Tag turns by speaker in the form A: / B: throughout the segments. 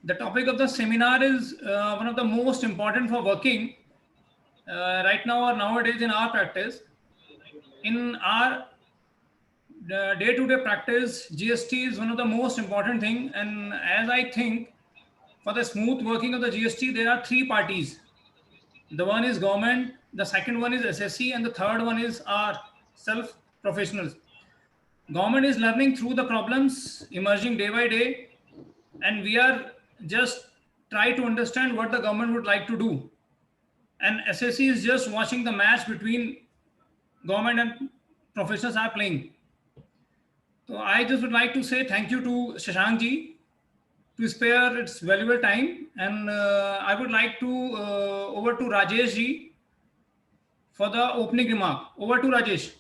A: The topic of the seminar is one of the most important for working right now or nowadays in our practice. In our day-to-day practice, GST is one of the most important thing. And as I think, for the smooth working of the GST, there are three parties. The one is government, the second one is SSC, and the third one is our self professionals. Government is learning through the problems emerging day by day, and we are just try to understand what the government would like to do. And SSC is just watching the match between government and professionals are playing. So I just would like to say thank you to Shashank ji to spare its valuable time, and I would like to over to Rajesh ji for the opening remark. Over to Rajesh.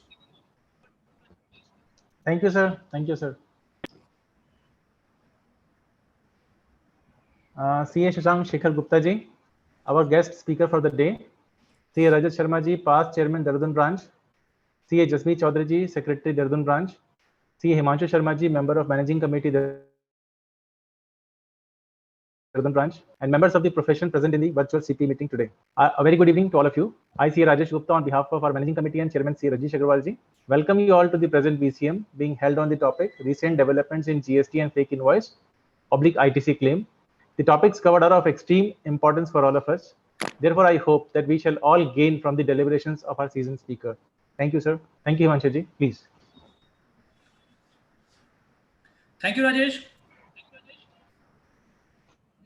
B: Thank you, sir. Thank you, sir. CA Shashank Shekhar Gupta ji, our guest speaker for the day. CA Rajat Sharma ji, past chairman Dehradun branch. CA Jasmeet Chaudhary ji, secretary Dehradun branch. CA Himanshu Sharma ji, member of managing committee Dehradun branch, and members of the profession present in the virtual CP meeting today. A very good evening to all of you. I, CA Rajesh Gupta, on behalf of our managing committee and chairman CA Rajesh Agarwal ji, welcome you all to the present BCM being held on the topic recent developments in GST and fake invoice /ITC claim. The topics covered are of extreme importance for all of us. Therefore, I hope that we shall all gain from the deliberations of our seasoned speaker. Thank you, sir. Thank you, Himanshu ji. Please.
A: Thank you, Rajesh.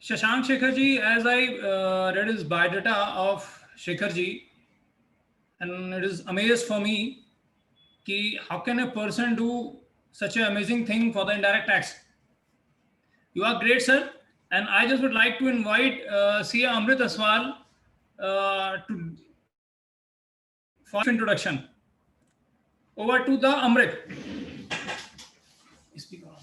A: Shashank Shekhar ji, as I read his biodata of Shekhar ji, and it is amazed for me ki how can a person do such an amazing thing for the indirect tax. You are great, sir. And I just would like to invite CA Amrit Aswal for introduction. Over to the Amrit. Speak on.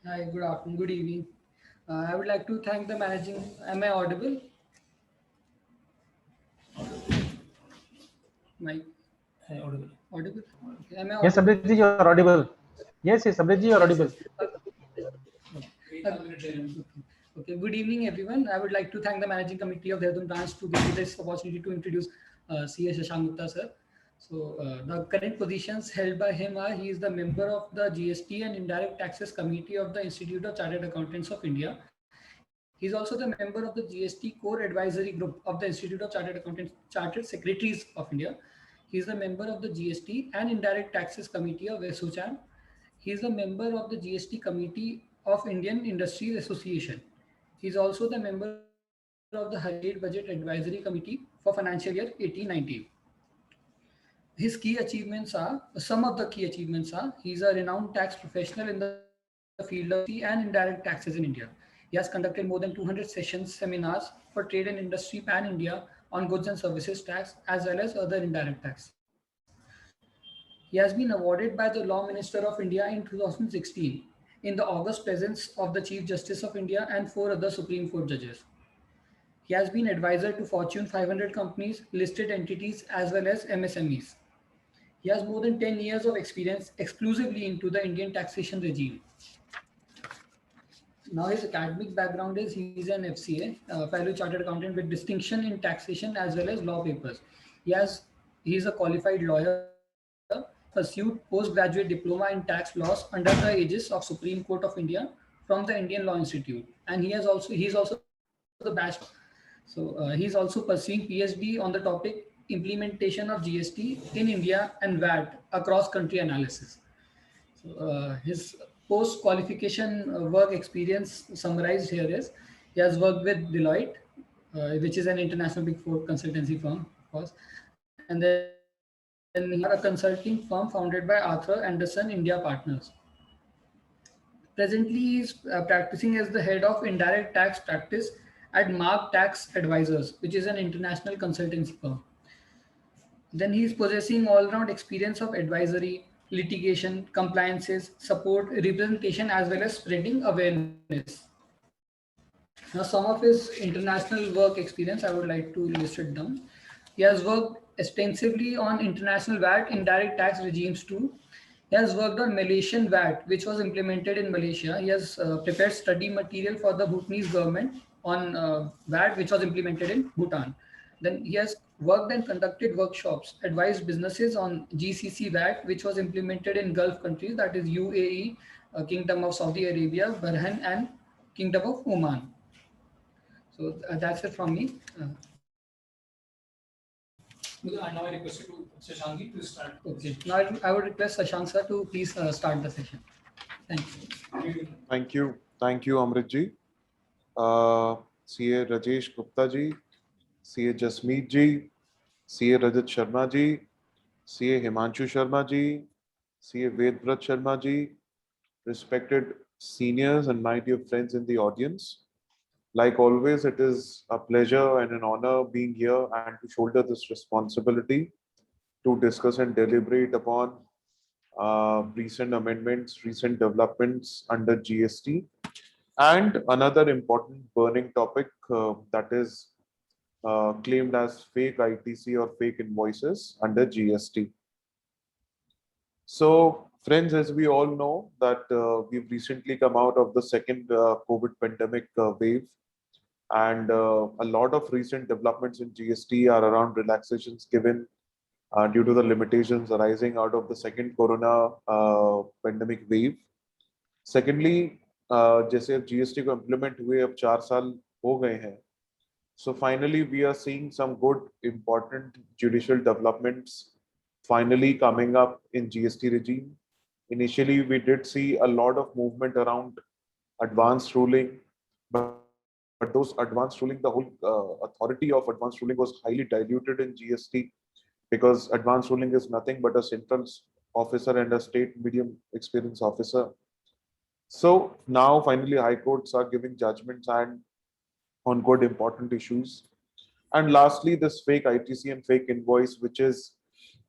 C: Hi, good afternoon, good evening. I would like to thank the managing. Am I audible? My audible. Audible. Okay. Am I audible?
B: Yes, Amrit ji, you are audible. Yes, Amrit ji, you are audible.
C: Okay, good evening, everyone. I would like to thank the managing committee of Dehradun branch to give me this opportunity to introduce CA Shashank Gupta, sir. So the current positions held by him are: he is the member of the GST and Indirect Taxes Committee of the Institute of Chartered Accountants of India. He is also the member of the GST Core Advisory Group of the Institute of Chartered Accountants, Chartered Secretaries of India. He is the member of the GST and Indirect Taxes Committee of ASSOCHAM. He is a member of the GST Committee of Indian Industries Association. He is also the member of the State Budget Advisory Committee for financial year 18-19. His key achievements are, some of the key achievements are: he is a renowned tax professional in the field of GST and indirect taxes in India. He has conducted more than 200 sessions, seminars for trade and industry pan-India on goods and services tax as well as other indirect tax. He has been awarded by the Law Minister of India in 2016 in the august presence of the Chief Justice of India and 4 other Supreme Court judges. He has been advisor to Fortune 500 companies, listed entities as well as MSMEs. He has more than 10 years of experience exclusively into the Indian taxation regime. Now his academic background is he is an FCA, fellow chartered accountant with distinction in taxation as well as law papers. He is a qualified lawyer, pursued postgraduate diploma in tax laws under the aegis of Supreme Court of India from the Indian Law Institute, and he is also the batch. So he is also pursuing PhD on the topic implementation of GST in India and VAT across country analysis. So, his post-qualification work experience summarized here is: he has worked with Deloitte, which is an international Big Four consultancy firm, of course, and then he has a consulting firm founded by Arthur Andersen India Partners. Presently, he is practicing as the head of indirect tax practice at Mark Tax Advisors, which is an international consultancy firm. Then he is possessing all-round experience of advisory, litigation, compliances, support, representation, as well as spreading awareness. Now, some of his international work experience, I would like to list it down. He has worked extensively on international VAT, indirect tax regimes too. He has worked on Malaysian VAT, which was implemented in Malaysia. He has prepared study material for the Bhutanese government on VAT, which was implemented in Bhutan. Then he has worked and conducted workshops, advised businesses on GCC VAT, which was implemented in Gulf countries, that is UAE, Kingdom of Saudi Arabia, Bahrain, and Kingdom of Oman. So that's it from me.
A: Now I request you to Shashank to start.
C: Okay. Now I would request Shashank sir to please start the session. Thank you.
D: Thank you. Thank you, Amrit ji. CA Rajesh Gupta ji, CA Jasmeet ji, CA Rajat Sharma ji, CA Himanshu Sharma ji, CA Vedbrat Sharma ji, respected seniors and my dear friends in the audience. Like always, it is a pleasure and an honor being here and to shoulder this responsibility to discuss and deliberate upon recent amendments, recent developments under GST, and another important burning topic that is claimed as fake ITC or fake invoices under GST. So, friends, as we all know that we've recently come out of the second COVID pandemic wave, and a lot of recent developments in GST are around relaxations given due to the limitations arising out of the second corona pandemic wave. Secondly, जैसे अब GST को implement हुए अब 4 साल हो गए हैं, so finally we are seeing some good important judicial developments finally coming up in GST regime. Initially, we did see a lot of movement around advanced ruling, but those advanced ruling, the whole authority of advanced ruling was highly diluted in GST, because advanced ruling is nothing but a central officer and a state medium experience officer. So now finally high courts are giving judgments and on good important issues. And lastly, this fake ITC and fake invoice, which is,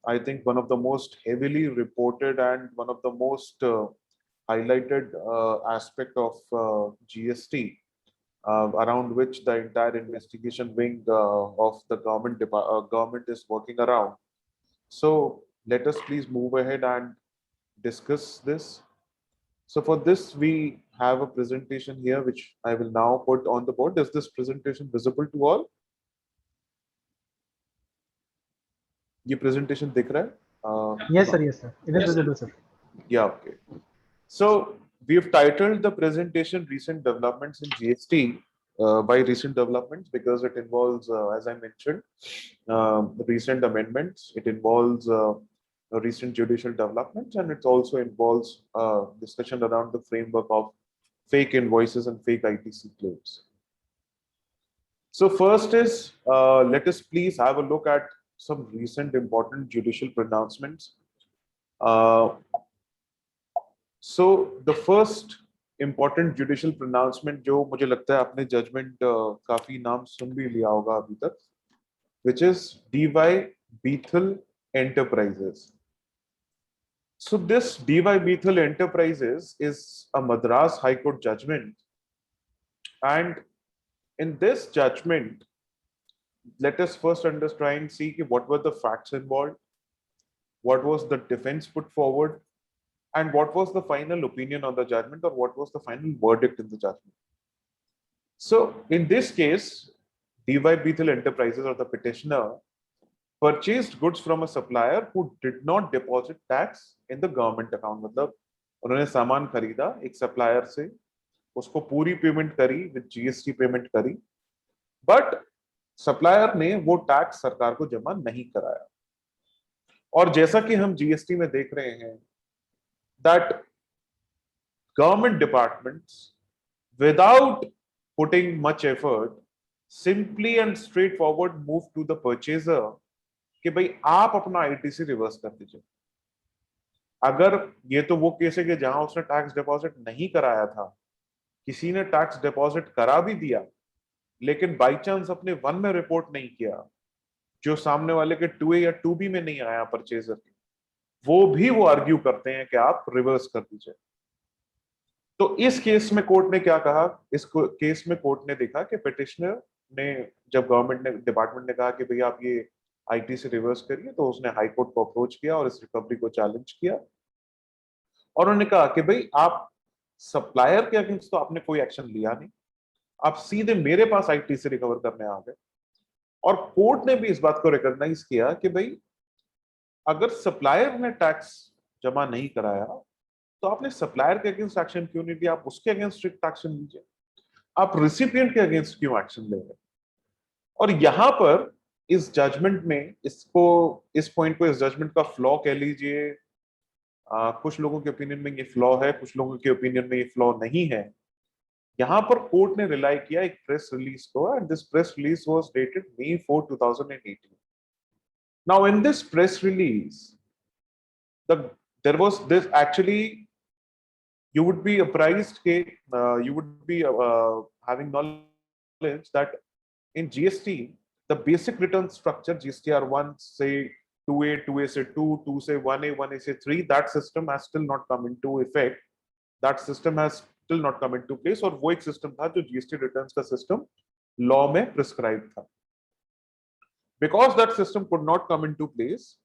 D: I think, one of the most heavily reported and one of the most highlighted aspect of GST, around which the entire investigation wing of the government is working around. So let us please move ahead and discuss this. So for this, we have a presentation here, which I will now put on the board. Is this presentation visible to all? ये presentation दिख रहा है?
B: Yes, sir. Yes, sir. It is visible, sir.
D: Yeah, okay. So we've titled the presentation "Recent Developments in GST" by recent developments because it involves, as I mentioned, recent amendments. It involves recent judicial developments, and it also involves discussion around the framework of fake invoices and fake ITC claims. So first is, let us please have a look at some recent important judicial pronouncements. So the first important judicial pronouncement, जो मुझे लगता है आपने judgment काफी नाम सुन भी लिया होगा अभी तक, which is D.Y. Bethel Enterprises. So this D.Y. Bethel Enterprises is a Madras High Court judgment, and in this judgment, let us first try and see what were the facts involved, what was the defense put forward, and what was the final opinion on the judgment, or what was the final verdict in the judgment. So in this case, D.Y. Bethel Enterprises, or the petitioner, purchased goods from a supplier who did not deposit tax in the government account. मतलब उन्होंने सामान खरीदा एक supplier से, उसको पूरी payment करी with GST payment करी, but supplier ने वो टैक्स सरकार को जमा नहीं कराया. और जैसा कि हम GST में देख रहे हैं, that government departments, without putting much effort, simply and straightforward move to the purchaser कि भाई आप अपना ITC रिवर्स कर दीजिए. अगर ये तो वो केस है कि जहां उसने टैक्स डिपॉजिट नहीं कराया था, किसी ने टैक्स डिपॉजिट करा भी दिया, लेकिन बाई चांस अपने 1 में रिपोर्ट नहीं किया, जो सामने वाले के 2A या 2B में नहीं आया परचेजर के, वो भी वो आर्ग्यू करते हैं कि आप रिवर्स कर दीजिए. तो इस केस में कोर्ट ने क्या कहा, इस केस में कोर्ट ने देखा कि पिटिशनर ने, जब गवर्नमेंट ने, डिपार्टमेंट ने कहा कि भाई आप ये आईटी से रिवर्स करिए, तो उसने हाई कोर्ट को अप्रोच किया और इस रिकवरी को चैलेंज किया और उन्होंने कहा कि भाई आप सप्लायर के अगेंस्ट तो आपने कोई एक्शन लिया नहीं, आप सीधे मेरे पास आईटी से रिकवर करने आ गए। और कोर्ट ने भी इस बात को रिकॉग्नाइज किया कि भाई अगर सप्लायर ने टैक्स जमा नहीं कराया तो आपने सप्लायर के अगेंस्ट एक्शन क्यों नहीं लिया, आप उसके अगेंस्ट स्ट्रिक्ट एक्शन लीजिए, आप रिसिपिएंट के अगेंस्ट क्यों एक्शन ले रहे। और यहां पर इस जजमेंट में इसको, इस पॉइंट को, इस जजमेंट का फ्लॉ कह लीजिए, कुछ लोगों के ओपिनियन में ये फ्लॉ है, कुछ लोगों के ओपिनियन में ये फ्लॉ नहीं है। यहां पर कोर्ट ने रिलाई किया एक प्रेस रिलीज को, and this press release was dated May 4, 2018. Now in this press release, there was this, actually you would be apprised, you would be having knowledge that in GST the basic return structure, GSTR1 say 2A, 2A say 2, 2 say 1A, 1A say 3, that system has still not come into effect, that system has still not come into place। और वो एक system था जो GST returns का system law में prescribe था। Because that system could not come into place,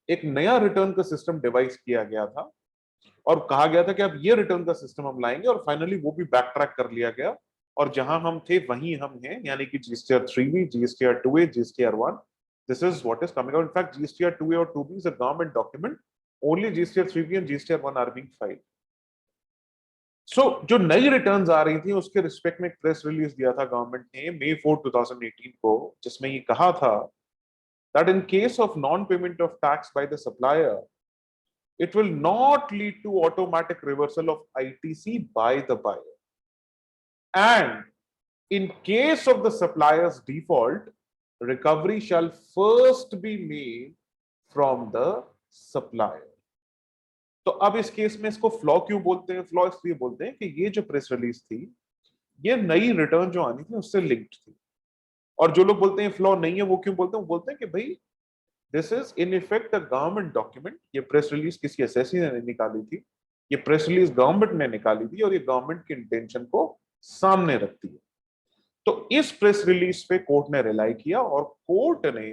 D: एक नया रिटर्न का सिस्टम डिवाइस किया गया था और कहा गया था कि अब ये रिटर्न का सिस्टम हम लाएंगे, और फाइनली वो भी बैक ट्रैक कर लिया गया और जहां हम थे वहीं हम हैं, यानी कि GSTR 3B, GSTR 2A, GSTR 1, this is what is coming out। In fact, GSTR 2A और 2B is a government document, only GSTR 3B and GSTR 1 are being filed। सो जो नई रिटर्न्स आ रही थी उसके रिस्पेक्ट में एक प्रेस रिलीज दिया था गवर्नमेंट ने May 4, 2018 को, जिसमें ये कहा था that in case of non-payment of tax by the supplier, it will not lead to automatic reversal of ITC by the buyer, and in case of the supplier's default, recovery shall first be made from the supplier। तो अब इस case में इसको flaw क्यों बोलते हैं? Flaw इसलिए बोलते हैं कि ये जो प्रेस रिलीज थी ये नई रिटर्न जो आनी थी उससे लिंक्ड थी। और जो लोग बोलते हैं फ्लॉ नहीं है, वो क्यों बोलते हैं? वो बोलते हैं कि भाई this is in effect a government document, ये प्रेस रिलीज किसी एसएससी ने निकाली थी, ये प्रेस रिलीज गवर्नमेंट ने निकाली थी और ये गवर्नमेंट की इंटेंशन को सामने रखती है। तो इस प्रेस रिलीज पे कोर्ट ने रिलाई किया और कोर्ट ने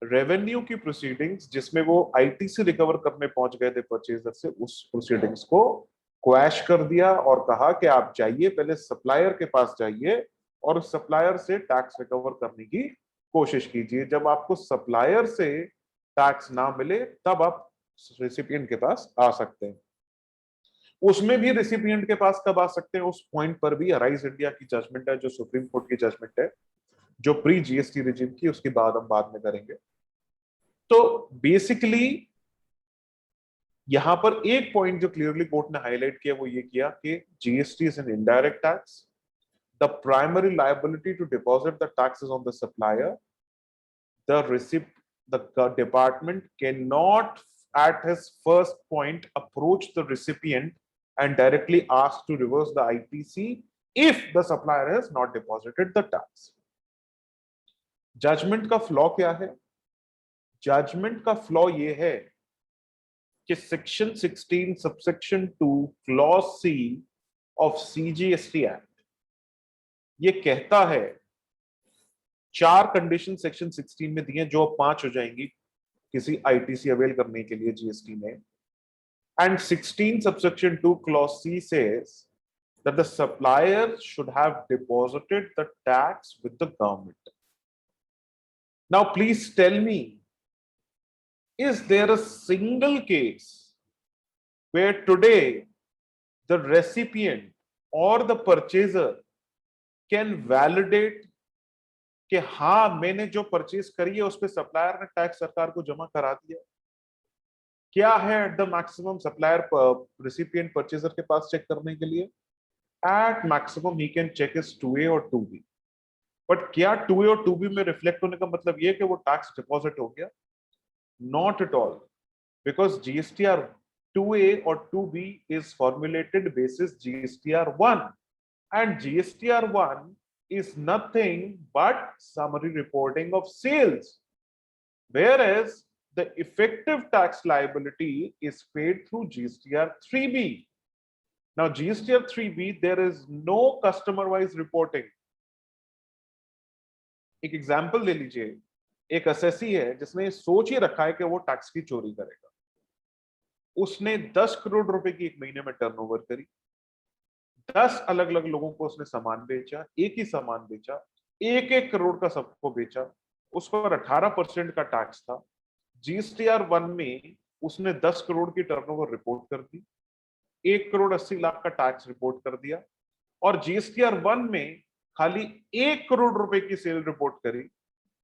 D: रेवेन्यू की प्रोसीडिंग्स जिसमें वो आईटी से रिकवर करने पहुंच गए थे परचेजर से, उस प्रोसीडिंग्स को क्वैश कर दिया और कहा कि आप जाइए, पहले सप्लायर के पास जाइए और सप्लायर से टैक्स रिकवर करने की कोशिश कीजिए। जब आपको सप्लायर से टैक्स ना मिले तब आप रेसिपिएंट के पास आ सकते हैं। उसमें भी रेसिपिएंट के पास कब आ सकते हैं, उस पॉइंट पर भी अराइज इंडिया की जजमेंट है, जो सुप्रीम कोर्ट की जजमेंट है, जो प्री जीएसटी रिजिम की, उसकी बात हम बाद में करेंगे। तो बेसिकली यहां पर एक पॉइंट जो क्लियरली कोर्ट ने हाईलाइट किया वो ये किया कि GST is an indirect tax, the primary liability to deposit the tax is on the supplier, the department cannot at his first point approach the recipient and directly ask to reverse the ITC if the supplier has not deposited the tax। Judgment का flaw क्या है? Judgment का flaw ये है कि section 16 subsection 2 clause C of CGST act ये कहता है, 4 कंडीशन सेक्शन 16 में दी हैं जो 5 हो जाएंगी किसी आईटीसी अवेल करने के लिए जीएसटी में। And 16 subsection 2 clause C says that the supplier should have deposited the tax with the government। Now please tell me, is there a single case where today the recipient or the purchaser can validate कि हाँ मैंने जो purchase करी है उस पे supplier ने tax सरकार को जमा करा दिया? क्या है at the maximum supplier recipient purchaser के पास चेक करने के लिए? At maximum he can check is 2A और 2B। बट क्या 2A और 2B में रिफ्लेक्ट होने का मतलब ये कि वो टैक्स डिपॉजिट हो गया? Not at all, because GSTR 2A और 2B is formulated basis GSTR 1 and GSTR 1 is nothing but summary reporting of sales, whereas the effective tax liability is paid through GSTR 3B। Now GSTR 3B, there is no customer wise reporting. एक example ले लीजिए, एक assessee है जिसने सोच ही रखा है कि वो टैक्स की चोरी करेगा, उसने 10 करोड़ रुपए की एक महीने में टर्नओवर करी, 10 अलग अलग लोगों को उसने सामान बेचा, एक ही सामान बेचा, 1-1 करोड़ का सबको बेचा, उस पर 18% का टैक्स था। GSTR 1 में उसने 10 करोड़ की टर्नओवर रिपोर्ट कर दी, 1 करोड़ 80 लाख का टैक्स रिपोर्ट कर दिया, और GSTR 1 में खाली 1 करोड़ रुपए की सेल रिपोर्ट करी,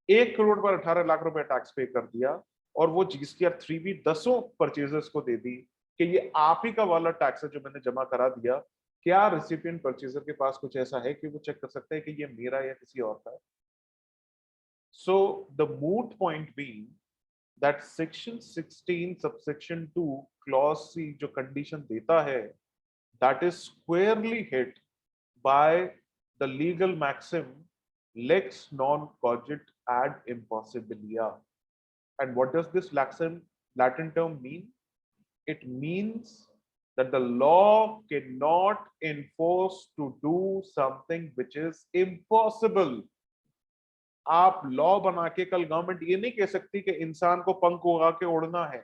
D: 1 करोड़ पर 18 लाख रुपए टैक्स पे कर दिया, और वो GSTR 3B 10 परचेजर्स को दे दी कि ये आप ही का वाला टैक्स है जो मैंने जमा करा दिया। क्या रेसिपिएंट परचेजर के पास कुछ ऐसा है कि वो चेक कर सकता है कि ये मेरा या किसी और का है? So the moot point being that section 16 subsection 2 clause C जो कंडीशन देता है, that is squarely hit by the legal maxim lex non cogit ad impossibilia. And what does this Latin term mean? It means that the law cannot enforce to do something which is impossible. आप law बना के कल government ये नहीं कह सकती कि इंसान को पंख उगा के उड़ना है।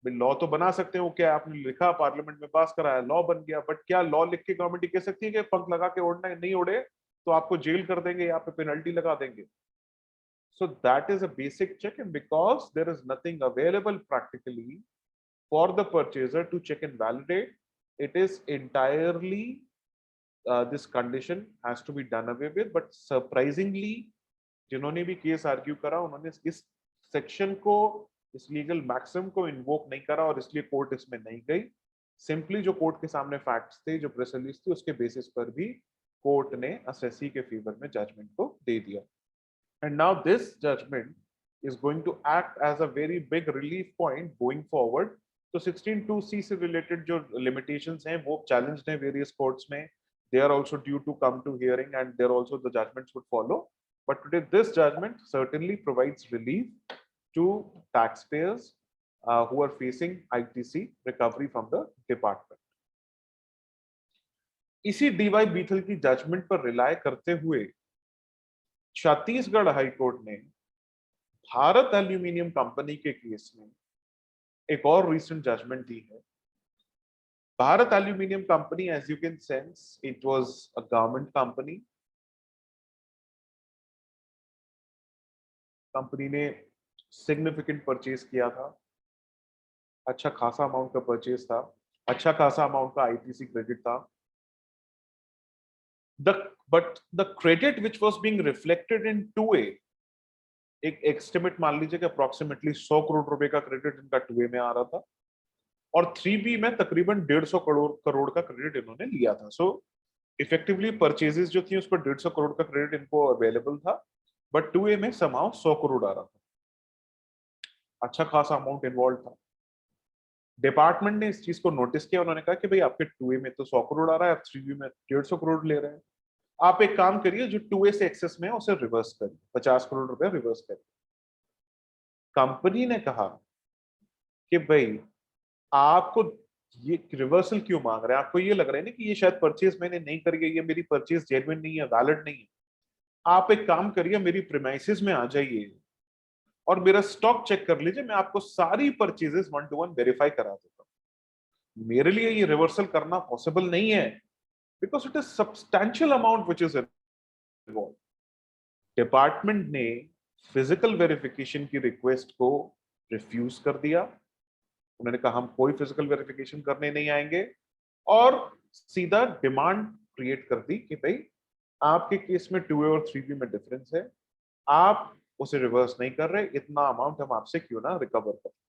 D: लॉ तो बना सकते हो, क्या आपने लिखा, पार्लियामेंट में पास कराया, लॉ बन गया, बट क्या लॉ लिख के गवर्नमेंट ये कह सकती है कि पंख लगा के उड़ना है, नहीं उड़े तो आपको जेल कर देंगे या पे पेनल्टी लगा देंगे? So that is a basic check, and because there is nothing available practically for the purchaser to check and validate, it is entirely this condition has to be done away with. But surprisingly जिन्होंने भी case argue करा उन्होंने इस section को, इस legal maxim को invoke नहीं करा, और इसलिए कोर्ट इसमें नहीं गई। सिंपली जो कोर्ट के सामने फैक्ट्स थे, जो प्रेस रिलीज थी, उसके बेसिस पर भी कोर्ट ने असेसी के फेवर में जजमेंट को दे दिया। And now this judgment is going to act as a very big relief point going forward. तो 16(2)(c) से related जो limitations हैं वो challenged हैं various courts में, they are also due to come to hearing, and there also the judgments would follow. But today this judgment certainly provides relief to taxpayers who are facing ITC recovery from the department. इसी DY बीथल की judgment पर rely करते हुए Chhattisgarh high court ने Bharat aluminium company के case में एक और रीसेंट जजमेंट दी है। Bharat aluminium company, as you can sense, it was a government company. Company ने सिग्निफिकेंट परचेज किया था, अच्छा खासा अमाउंट का परचेज था, अच्छा खासा अमाउंट का आईटीसी क्रेडिट था। But the credit which was being reflected in 2A, एक एस्टिमेट मान लीजिए कि अप्रोक्सीमेटली 100 करोड़ रुपए का क्रेडिट इनका 2A में आ रहा था, और 3B में तकरीबन 150 करोड़ का क्रेडिट इन्होंने लिया था। सो इफेक्टिवली परचेजेस जो थी उस पर 150 करोड़ का क्रेडिट इनको अवेलेबल था, बट 2A में समाउ 100 करोड़ आ रहा था, अच्छा खासा अमाउंट इन्वॉल्व था। डिपार्टमेंट ने इस चीज को नोटिस किया, उन्होंने कहा कि भाई आपके 2A में तो 100 करोड़ आ रहा है, आप 3B में 150 करोड़ ले रहे हैं, आप एक काम करिए जो 2A से एक्सेस में है उसे रिवर्स करिए, 50 करोड़ रुपए रिवर्स करिए। कंपनी ने कहा कि भाई आपको ये रिवर्सल क्यों मांग रहे हैं, आपको ये लग रहा है ना कि ये शायद परचेज मैंने नहीं करी है, ये मेरी परचेज जेन्युइन नहीं है, वैलिड नहीं है। आप एक काम करिए, मेरी प्रीमाइसेस में आ जाइए और मेरा स्टॉक चेक कर लीजिए, मैं आपको सारी परचेजेस 1 to 1 वेरीफाई करा देता हूं। मेरे लिए ये रिवर्सल करना पॉसिबल नहीं है, because it is substantial amount which is involved. Department ने फिजिकल वेरिफिकेशन की रिक्वेस्ट को रिफ्यूज कर दिया। उन्होंने कहा हम कोई फिजिकल वेरिफिकेशन करने नहीं आएंगे, और सीधा डिमांड क्रिएट कर दी कि भाई आपके केस में 2A और 3B में डिफरेंस है, आप उसे रिवर्स नहीं कर रहे, इतना अमाउंट हम आपसे क्यों ना रिकवर करें।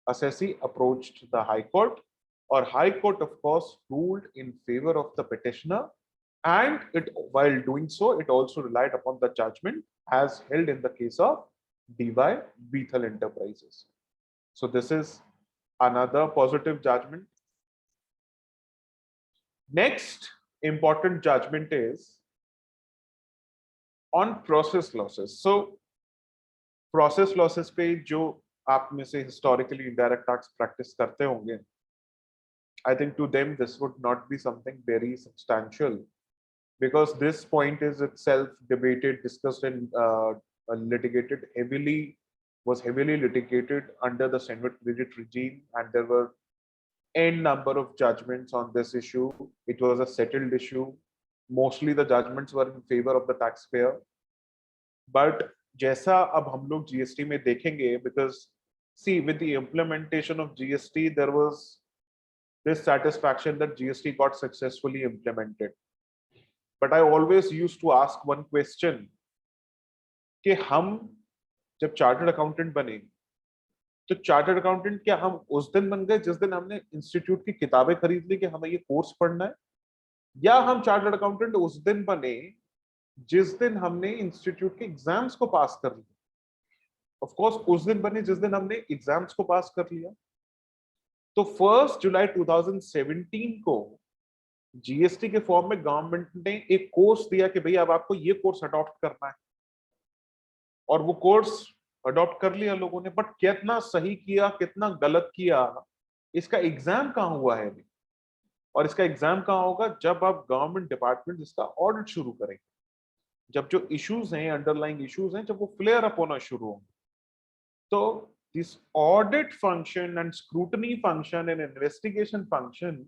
D: Assessee approached the high court, or High Court of course ruled in favor of the petitioner, and it, while doing so, it also relied upon the judgment as held in the case of DY Bethel Enterprises. So this is another positive judgment. Next important judgment is on process losses. So process losses पे जो आप में से historically indirect tax practice करते होंगे, I think to them this would not be something very substantial, because this point is itself debated, discussed, and litigated heavily, was heavily litigated under the Senate credit regime, and there were n number of judgments on this issue. It was a settled issue. Mostly the judgments were in favor of the taxpayer. But जैसा अब हम लोग GST में देखेंगे, because see, with the implementation of GST, there was this satisfaction that GST got successfully implemented. But I always used to ask one question कि हम जब chartered accountant बने, तो चार्टर्ड अकाउंटेंट क्या हम उस दिन बन गए जिस दिन हमने इंस्टीट्यूट की किताबें खरीद ली कि हमें ये कोर्स पढ़ना है, या हम चार्टर्ड अकाउंटेंट उस दिन बने जिस दिन हमने इंस्टीट्यूट के एग्जाम्स को पास कर लिया? ऑफ कोर्स उस दिन बने जिस दिन हमने एग्जाम्स को पास कर लिया। तो 1 जुलाई 2017 को जीएसटी के फॉर्म में गवर्नमेंट ने एक कोर्स दिया कि भाई अब आपको ये कोर्स अडॉप्ट करना है, और वो कोर्स अडॉप्ट कर लिया लोगों ने। बट कितना सही किया, कितना गलत किया, इसका एग्जाम कहाँ हुआ है अभी? और इसका एग्जाम कहाँ होगा? जब आप गवर्नमेंट डिपार्टमेंट इसका ऑडिट शुरू करेंगे, जब जो इश्यूज हैं, अंडरलाइंग इश्यूज हैं, जब वो क्लियर अप होना शुरू होंगे। तो this audit function and scrutiny function and investigation function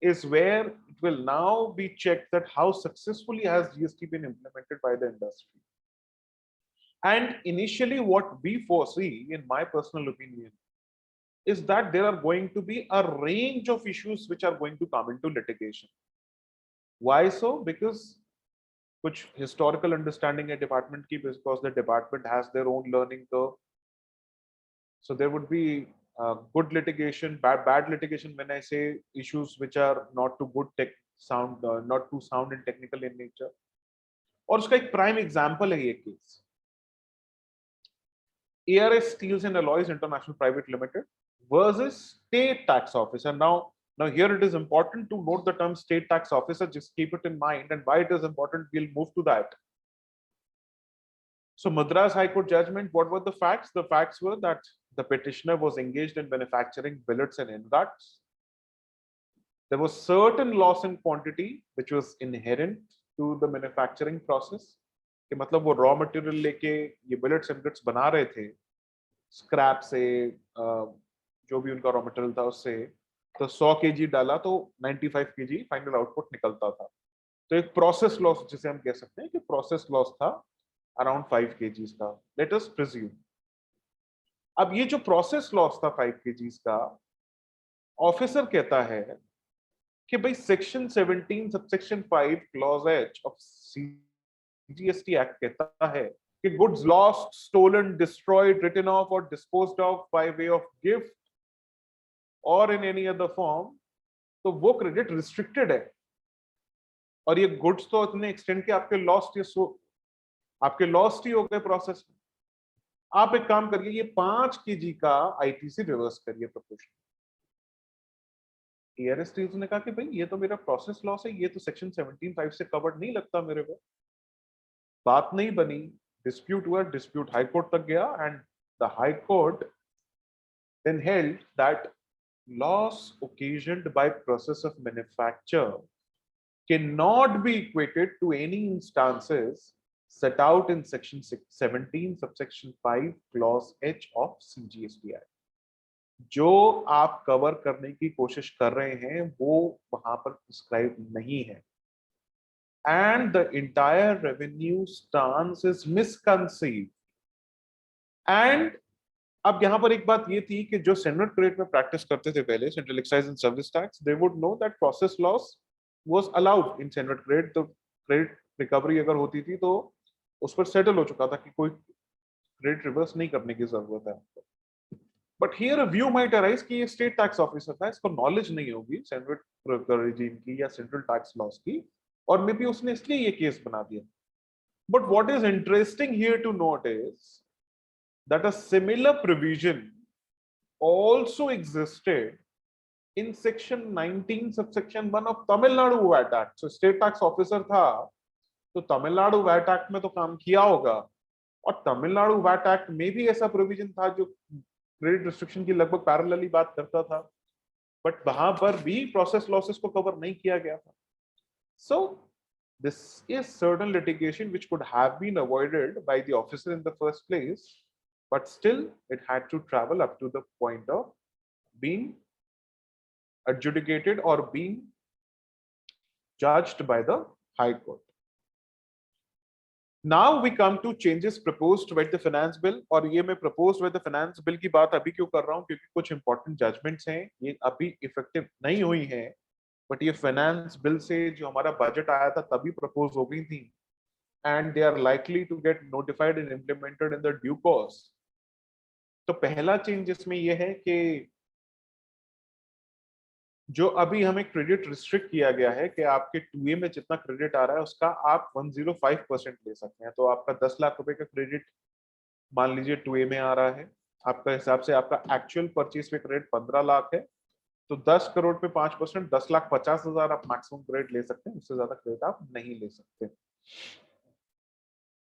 D: is where it will now be checked that how successfully has GST been implemented by the industry. And initially what we foresee, in my personal opinion, is that there are going to be a range of issues which are going to come into litigation. Why so? Because which historical understanding a department keep, because the department has their own learning curve. So there would be good litigation, bad litigation. When I say issues which are not too good not too sound and technical in nature. और उसका एक prime example है ये case. ARS Steels and Alloys International Private Limited versus State Tax Officer. Now here it is important to note the term State Tax Officer. Just keep it in mind, and why it is important, we'll move to that. So Madras High Court judgment, what were the facts? The facts were that the petitioner was engaged in manufacturing billets and ingots. There was certain loss in quantity which was inherent to the manufacturing process. कि मतलब वो raw material लेके ये billets and ingots बना रहे थे scrap से, जो भी उनका raw material था उससे, तो 100 kg डाला तो 95 kg final output निकलता था। तो एक process loss जिसे हम कह सकते हैं कि process loss था around 5 kg का, let us presume. अब ये जो प्रोसेस लॉस था 5 kg का, ऑफिसर कहता है कि भाई section 17 subsection 5 clause H of CGST act कहता है कि goods lost, stolen, destroyed, written off और disposed of by way of gift और इन एनी अदर फॉर्म, तो वो क्रेडिट रिस्ट्रिक्टेड है। और ये गुड्स तो इतने एक्सटेंड के आपके लॉस्ट ही हो गए प्रोसेस में। आप एक काम करिए, ये 5 kg का आईटीसी रिवर्स करिए प्रोपोर्शन। ARS Steels ने कहा कि भाई ये तो मेरा प्रोसेस लॉस है, ये तो सेक्शन 17(5) से कवर्ड नहीं लगता मेरे को। बात नहीं बनी, डिस्प्यूट हुआ, डिस्प्यूट हाई कोर्ट तक गया, and the high court then held that loss occasioned by process of manufacture cannot be equated to any instances set out in section 17 subsection 5 clause H of CGST Act. जो आप cover करने की कोशिश कर रहे हैं वो वहां पर प्रिस्क्राइब नहीं है, and the entire revenue stance is misconceived. And अब यहाँ पर एक बात ये थी कि जो सेंट्रल क्रेडिट में प्रैक्टिस करते थे पहले, central excise and service tax, they would know that process loss was allowed in central credit. तो क्रेडिट रिकवरी अगर होती थी तो उस पर सेटल हो चुका था कि कोई क्रेडिट रिवर्स नहीं करने की जरूरत है। But here a view might arise कि ये स्टेट टैक्स ऑफिसर था, इसको नॉलेज नहीं होगी सेंट्रल रिजीम की या सेंट्रल टैक्स लॉस की, और मे बी उसने इसलिए ये केस बना दिया। But what is interesting here to note is that a similar provision also existed in section 19 subsection 1 of Tamil Nadu VAT Act. So state tax officer था तो Tamil Nadu VAT Act में तो काम किया होगा, और Tamil Nadu VAT Act में भी ऐसा provision था जो credit restriction की लगभग पैरेलली बात करता था। बट वहां पर भी प्रोसेस लॉसेस को कवर नहीं किया गया था. So this is certain litigation which could have been avoided by the officer in the first place, but still it had to travel up to the point of being adjudicated or being judged by the High Court. Now we come to changes proposed by the finance bill. और ये मैं proposed by the finance bill की बात अभी क्यों कर रहा हूँ, क्योंकि कुछ important judgments हैं, ये अभी effective नहीं हुई हैं, but ये finance bill से जो हमारा budget आया था तभी propose हो गई थी, and they are likely to get notified and implemented in the due course. तो पहला change इसमें ये है कि जो अभी हमें क्रेडिट रिस्ट्रिक्ट किया गया है कि आपके 2A में जितना क्रेडिट आ रहा है उसका आप 105% ले सकते हैं. तो आपका 10 लाख रुपए का क्रेडिट मान लीजिए 2A में आ रहा है, आपका हिसाब से आपका एक्चुअल परचेज पे क्रेडिट 15 लाख है, तो 10 करोड़ पे 5%, 10,50,000 आप मैक्सिमम क्रेडिट ले सकते हैं, उससे ज्यादा क्रेडिट आप नहीं ले सकते.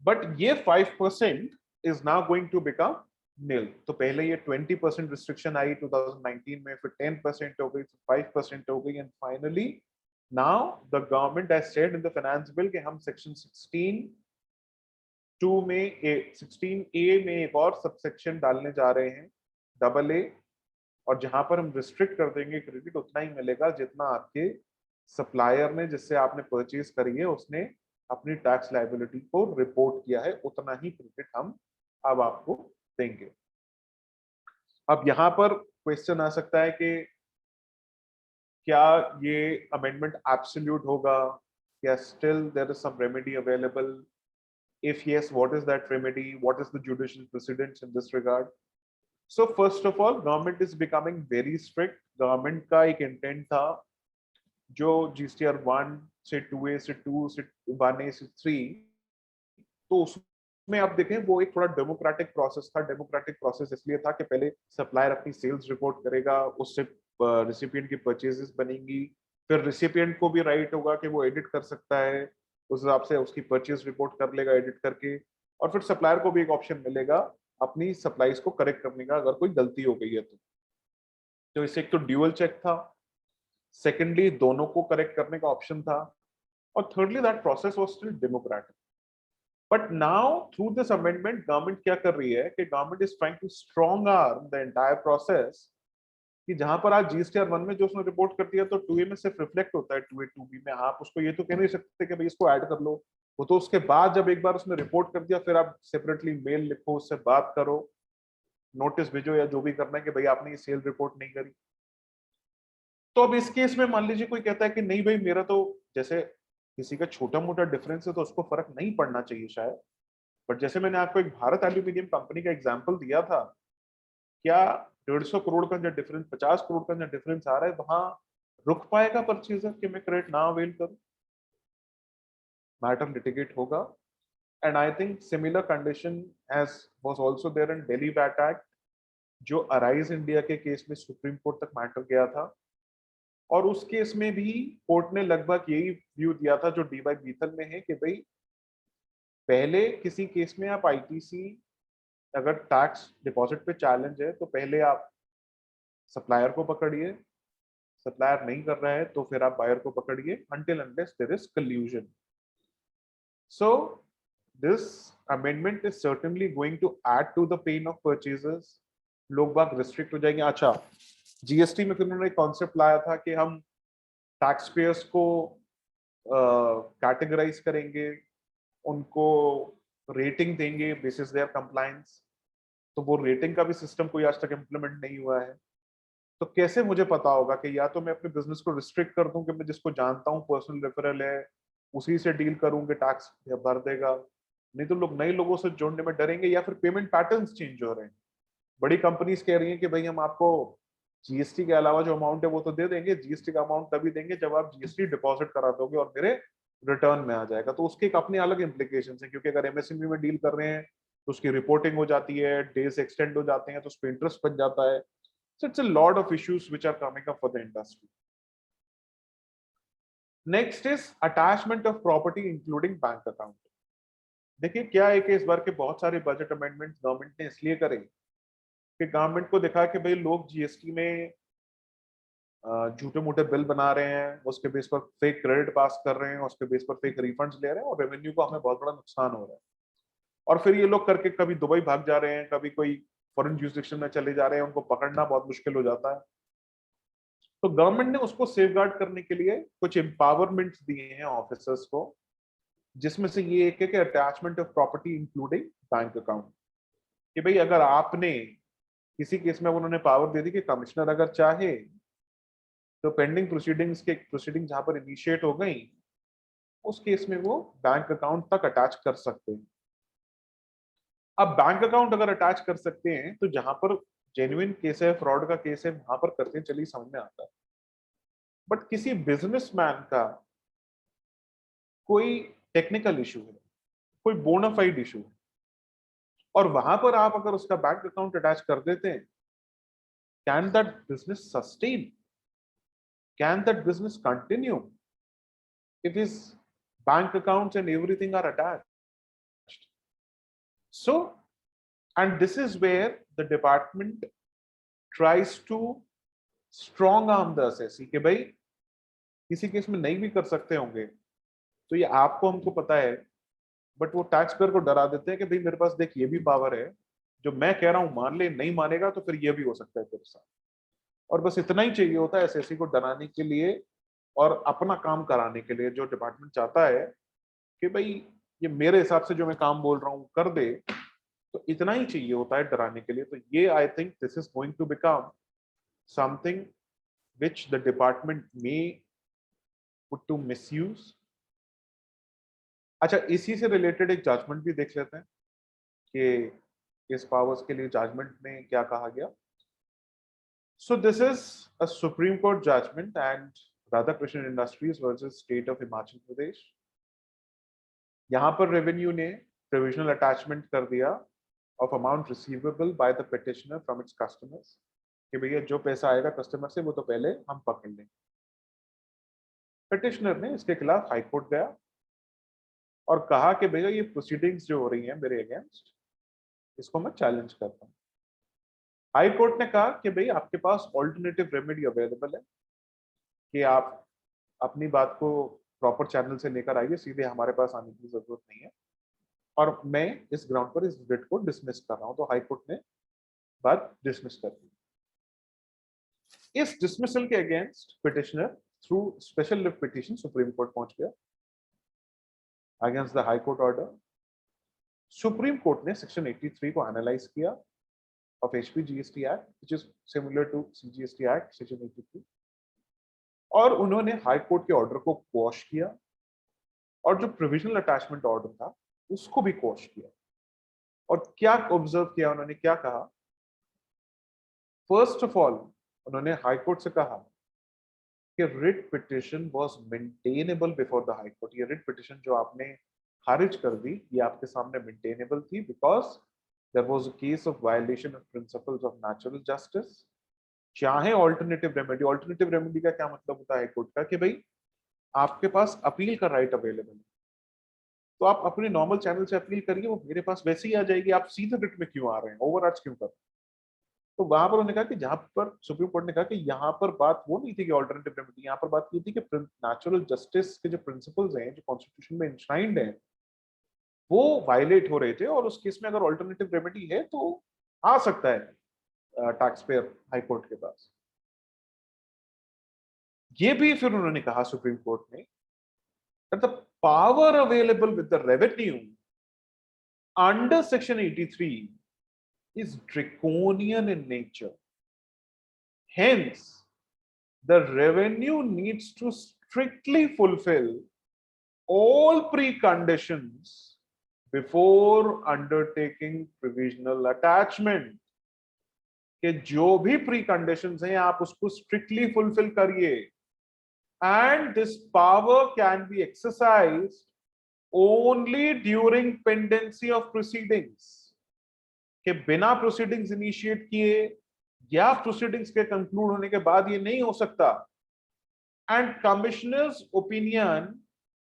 D: बट ये 5% is now going to become nil. तो पहले ये 20% रिस्ट्रिक्शन आई 2019 में, फिर 10% हो गई, फिर 5% हो गई, and finally now the government has said in the finance bill कि हम सेक्शन 16A में एक और सबसेक्शन डालने जा रहे हैं, AA, और जहां पर हम रिस्ट्रिक्ट कर देंगे क्रेडिट उतना ही मिलेगा जितना आपके सप्लायर ने, जिससे आपने परचेज करी है, उसने अपनी टैक्स लायबिलिटी को रिपोर्ट किया है, उतना ही क्रेडिट हम अब आपको देंगे. अब यहां पर क्वेश्चन आ सकता है कि क्या ये अमेंडमेंट एब्सोल्यूट होगा, क्या still there is some remedy available? If yes, what is that remedy? What is the judicial precedence in this regard? So first of all, government is becoming very strict. Government का एक intent था जो GSTR 1 से 2A से 2 से 1A से 3, तो उसमें आप देखें वो एक थोड़ा डेमोक्रेटिक प्रोसेस था. डेमोक्रेटिक प्रोसेस इसलिए था कि पहले सप्लायर अपनी सेल्स रिपोर्ट करेगा, उससे रिसिपिएंट की परचेजेस बनेंगी, फिर रिसिपिएंट को भी राइट होगा कि वो एडिट कर सकता है, उस हिसाब से उसकी परचेज रिपोर्ट कर लेगा एडिट करके, और फिर सप्लायर को भी एक ऑप्शन मिलेगा अपनी सप्लाईज को करेक्ट करने का अगर कोई गलती हो गई है तो इससे एक तो ड्यूअल चेक था, सेकेंडली दोनों को करेक्ट करने का ऑप्शन था, और thirdly that process was still democratic. But now through this amendment government क्या कर रही है कि government is trying to strong arm the entire process, कि जहां पर आज GSTR 1 में जो उसने रिपोर्ट कर दिया तो 2A में सिर्फ रिफ्लेक्ट होता है, 2A 2B में आप उसको ये तो कह नहीं सकते कि भाई इसको ऐड कर लो. वो तो उसके बाद जब एक बार उसने रिपोर्ट कर दिया फिर आप सेपरेटली मेल लिखो, उससे बात करो, नोटिस भेजो या जो भी करना है कि भाई आपने ये सेल रिपोर्ट नहीं करी. तो अब इस केस में मान लीजिए कोई कहता है कि नहीं भाई मेरा तो, जैसे किसी का छोटा मोटा डिफरेंस है तो उसको फर्क नहीं पड़ना चाहिए शायद, बट जैसे मैंने आपको एक भारत एल्यूमिनियम कंपनी का एग्जांपल दिया था, क्या 150 करोड़ का जो डिफरेंस, 50 करोड़ का जो डिफरेंस आ रहा है, वहां रुक पाएगा परचेजर कि मैं क्रेडिट ना अवेल करूं? मैटर लिटिगेट होगा. And I think similar condition as was also there in Delhi VAT act, जो अराइज इंडिया के केस में सुप्रीम कोर्ट तक मैटर गया था, और उस केस में भी कोर्ट ने लगभग यही व्यू दिया था जो DY बीथल में है, कि भाई पहले किसी केस में आप ITC अगर टैक्स डिपॉजिट पे चैलेंज है तो पहले आप सप्लायर को पकड़िए, सप्लायर नहीं कर रहा है तो फिर आप बायर को पकड़िए, until unless there is collusion. So this amendment is certainly going to add to the pain of purchasers. लोग बाग रिस्ट्रिक्ट हो जाएंगे. अच्छा, GST में फिर उन्होंने एक कॉन्सेप्ट लाया था कि हम टैक्स पेयर्स को कैटेगराइज करेंगे, उनको रेटिंग देंगे बेसिस देयर कंप्लायंस. तो वो रेटिंग का भी सिस्टम कोई आज तक इम्प्लीमेंट नहीं हुआ है. तो कैसे मुझे पता होगा कि या तो मैं अपने बिजनेस को रिस्ट्रिक्ट कर दूं कि मैं जिसको जानता हूं पर्सनल रेफरल है उसी से डील करूं कि टैक्स भर देगा, नहीं तो लोग नए लोगों से जोड़ने में डरेंगे, या फिर पेमेंट पैटर्न्स चेंज हो रहे हैं. बड़ी कंपनीज कह रही हैं कि भाई हम आपको GST के अलावा जो अमाउंट है वो तो दे देंगे, GST का अमाउंट तभी देंगे जब आप GST डिपॉजिट करा दोगे और मेरे रिटर्न में आ जाएगा. तो उसके एक अपने अलग इम्प्लीकेशन है, क्योंकि अगर MSME में डील कर रहे हैं तो उसकी रिपोर्टिंग हो जाती है, डेज एक्सटेंड हो जाते हैं, तो उस पर इंटरेस्ट बन जाता है. So it's a lot of issues which are coming up for the industry. Next is attachment of property including bank account. देखिए क्या है कि इस बार के बहुत सारे बजट अमेंडमेंट्स गवर्नमेंट ने इसलिए करे कि गवर्नमेंट को दिखा कि भाई लोग GST में झूठे मूठे बिल बना रहे हैं, उसके बेस पर फेक क्रेडिट पास कर रहे हैं, उसके बेस पर फेक रिफंड्स ले रहे हैं और रेवेन्यू को हमें बहुत बड़ा नुकसान हो रहा है। और फिर ये लोग करके कभी दुबई भाग जा रहे हैं, कभी कोई फॉरेन जुरिसडिक्शन में चले जा रहे हैं, उनको पकड़ना बहुत मुश्किल हो जाता है। तो गवर्नमेंट ने उसको सेफगार्ड करने के लिए कुछ एम्पावरमेंट्स दिए हैं ऑफिसर्स को, जिसमें से ये एक है कि attachment of property including bank account, कि भाई अगर आपने किसी केस में उन्होंने पावर दे दी कि कमिश्नर अगर चाहे तो पेंडिंग प्रोसीडिंग जहां पर इनिशिएट हो गई, उस केस में वो बैंक अकाउंट तक अटैच कर सकते हैं। अब बैंक अकाउंट अगर अटैच कर सकते हैं तो जहां पर जेन्युइन केस है, फ्रॉड का केस है, वहां पर करते हैं, चलिए समझ में आता है। बट किसी बिजनेसमैन का कोई टेक्निकल इशू है, कोई बोनाफाइड इशू है, और वहां पर आप अगर उसका बैंक अकाउंट अटैच कर देते हैं, can that business sustain? Can that business continue if his bank accounts and everything are attached? So, and this is where the department tries to strong arm the assessee कि भाई किसी case में नहीं भी कर सकते होंगे तो ये आपको हमको पता है, बट वो टैक्स पेयर को डरा देते हैं कि भाई मेरे पास देख ये भी पावर है, जो मैं कह रहा हूं मान ले, नहीं मानेगा तो फिर ये भी हो सकता है तेरे साथ। और बस इतना ही चाहिए होता है एसएससी को डराने के लिए और अपना काम कराने के लिए। जो डिपार्टमेंट चाहता है कि भाई ये मेरे हिसाब से जो मैं काम बोल रहा हूँ कर दे, तो इतना ही चाहिए होता है डराने के लिए। तो ये I think this is going to become something which the department may put to misuse. अच्छा, इसी से रिलेटेड एक जजमेंट भी देख लेते हैं कि इस पावर्स के लिए जजमेंट में क्या कहा गया। So this is a Supreme Court judgment and Radhakrishnan Industries versus State of Himachal Pradesh. यहाँ पर रेवेन्यू ने प्रोविजनल अटैचमेंट कर दिया of amount receivable by the petitioner from its customers, कि भैया जो पैसा आएगा कस्टमर से वो तो पहले हम पकड़ लेंगे। पिटिशनर ने इसके खिलाफ हाई कोर्ट गया और कहा कि भैया ये प्रोसीडिंग्स जो हो रही हैं मेरे अगेंस्ट, इसको मैं चैलेंज करता हूँ। हाई कोर्ट ने कहा कि भाई आपके पास ऑल्टरनेटिव रेमेडी अवेलेबल है कि आप अपनी बात को प्रॉपर चैनल से लेकर आइए, सीधे हमारे पास आने की जरूरत नहीं है, और मैं इस ग्राउंड पर इस रिट को डिसमिस कर रहा हूं। तो हाई कोर्ट ने बात डिसमिस कर दी। इस डिसमिसल के against petitioner through special leave petition Supreme Court पहुंच गया against the high court order. Supreme Court ने सेक्शन 83 को एनालाइज किया of HPGST act which is similar to CGST act section 83, और उन्होंने हाई कोर्ट के ऑर्डर को क्वॉश किया और जो प्रोविजनल अटैचमेंट ऑर्डर था उसको भी क्वॉश किया। और क्या ऑब्जर्व किया उन्होंने, क्या कहा? फर्स्ट ऑफ ऑल उन्होंने हाई कोर्ट से कहा कि writ petition was maintainable before the high court. ये रिट पिटिशन जो आपने खारिज कर दी, ये आपके सामने मेंटेनेबल थी because there was a case of violation of principles of natural justice. चाहे ऑल्टरनेटिव रेमेडी का क्या मतलब होता है हाई कोर्ट का, कि भाई आपके पास अपील का राइट अवेलेबल है, तो आप अपने नॉर्मल चैनल से अपील करिए, वो मेरे पास वैसे ही आ जाएगी। आप सीधे रिट में क्यों आ रहे हैं, ओवरआर्च क्यों कर रहे हैं? तो वहां पर उन्होंने कहा कि जहां पर सुप्रीम कोर्ट ने कहा कि यहाँ पर बात वो नहीं थी कि ऑल्टरनेटिव रेमेडी, यहाँ पर बात ये थी कि नेचुरल जस्टिस के जो प्रिंसिपल्स हैं, जो कॉन्स्टिट्यूशन में इंश्राइंड हैं, वो वायलेट हो रहे थे, और उस केस में अगर ऑल्टरनेटिव रेमेडी है तो आ सकता है टैक्स पेयर हाई कोर्ट के पास। ये भी फिर उन्होंने कहा सुप्रीम कोर्ट ने that the power available with the revenue under section 83 is draconian in nature. Hence, the revenue needs to strictly fulfill all preconditions before undertaking provisional attachment. कि जो भी preconditions हैं आप उसको strictly fulfill करिए, and this power can be exercised only during pendency of proceedings, कि बिना proceedings initiate किए या proceedings के conclude होने के बाद ये नहीं हो सकता। And commissioner's opinion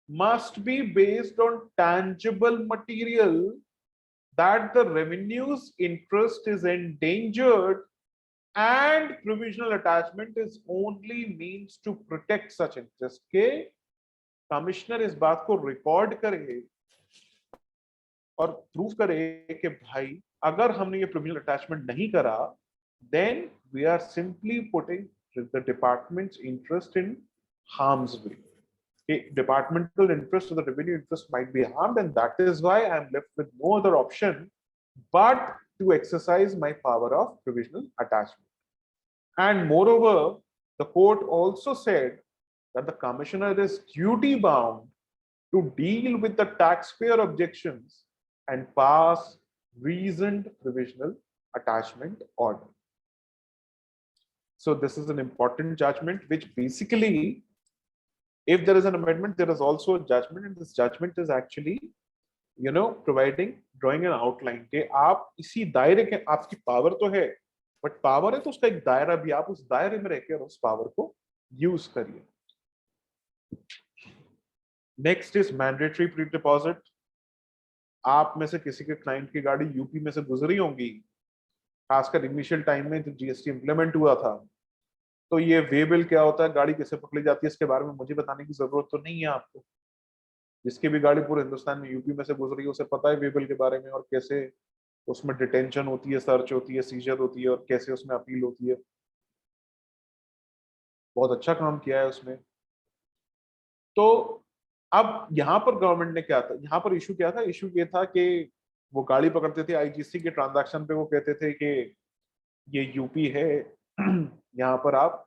D: must be based on tangible material that the revenue's interest is endangered and provisional attachment is only means to protect such interest के कमिश्नर इस बात को रिकॉर्ड करे और प्रूव करे कि भाई अगर हमने ये प्रोविजनल अटैचमेंट नहीं करा then we are simply putting the department's interest in harm's way. Okay, departmental interest or the revenue interest might be harmed, and that is why I am left with no other option but to exercise my power of provisional attachment. And moreover, the court also said that the commissioner is duty bound to deal with the taxpayer objections and pass reasoned provisional attachment order. So this is an important judgment which basically, if there is an amendment, there is also a judgment, and this judgment is actually, providing, drawing an outline के आप इसी दायरे के, आपकी power तो है, but power है तो उसका एक दायरा भी, आप उस दायरे में रहकर उस पावर को यूज करिए. Next is mandatory pre deposit. आप में से किसी के क्लाइंट की गाड़ी यूपी में से गुजरी होंगी, खासकर इनिशियल टाइम में जब जीएसटी इंप्लीमेंट हुआ था, तो ये वे बिल क्या होता है, गाड़ी कैसे पकड़ी जाती है, इसके बारे में मुझे बताने की जरूरत तो नहीं है आपको. जिसकी भी गाड़ी पूरे हिंदुस्तान में यूपी में से गुजरी है उसे पता है वे बिल के बारे में, और कैसे उसमें डिटेंशन होती है, सर्च होती है, सीजर होती है, और कैसे उसमें अपील होती है. बहुत अच्छा काम किया है उसमें. तो अब यहाँ पर गवर्नमेंट ने क्या था, यहाँ पर इशू क्या था, इशू ये था कि वो गाड़ी पकड़ते थे आईजीएसटी के ट्रांजैक्शन पे, वो कहते थे कि ये यूपी है, यहाँ पर आप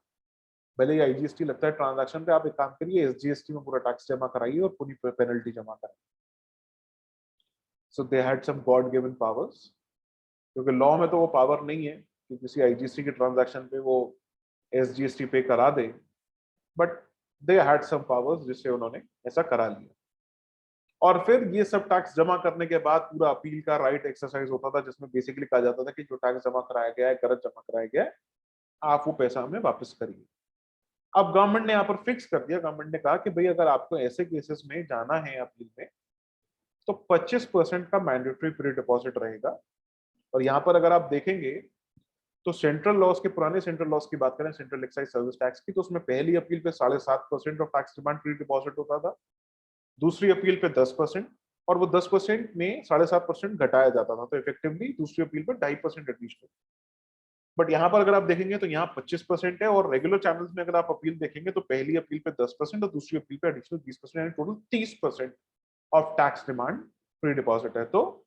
D: भले ही आईजीएसटी लगता है ट्रांजैक्शन पे, आप एक काम करिए एसजीएसटी में पूरा टैक्स जमा कराइए और पूरी पेनल्टी जमा कराइए. So they had some god given powers, क्योंकि लॉ में तो वो पावर नहीं है कि किसी आईजीएसटी के ट्रांजैक्शन पे वो एसजीएसटी पे करा दे, but they had some powers जिससे उन्होंने ऐसा करा लिया. और फिर ये सब टैक्स जमा करने के बाद पूरा अपील का राइट एक्सरसाइज होता था, जिसमें बेसिकली कहा जाता था कि जो टैक्स जमा कराया गया है, गलत जमा कराया गया है, आप वो पैसा हमें वापस करिए. अब गवर्नमेंट ने यहाँ पर फिक्स कर दिया, गवर्नमेंट ने कहा कि भाई अगर आपको ऐसे केसेस में जाना है अपील में, तो 25% का मैंडेटरी प्री डिपॉजिट रहेगा. और यहाँ पर अगर आप देखेंगे तो सेंट्रल लॉस के, पुराने सेंट्रल लॉस की बात करें, सेंट्रल एक्साइज सर्विस टैक्स की, तो उसमें पहली अपील पे 7.5% of tax demand pre deposit होता था, दूसरी अपील पे 10%, और वो 10% में 7.5% घटाया जाता था, तो इफेक्टिवली दूसरी अपील पे 2.5% एडिशनल. बट यहाँ पर अगर आप देखेंगे तो यहाँ 25% है, और रेगुलर चैनल्स में अगर आप अपील देखेंगे तो पहली अपील पे 10% और दूसरी अपील पे एडिशनल 20%, यानी total 30% of tax demand pre deposit है. तो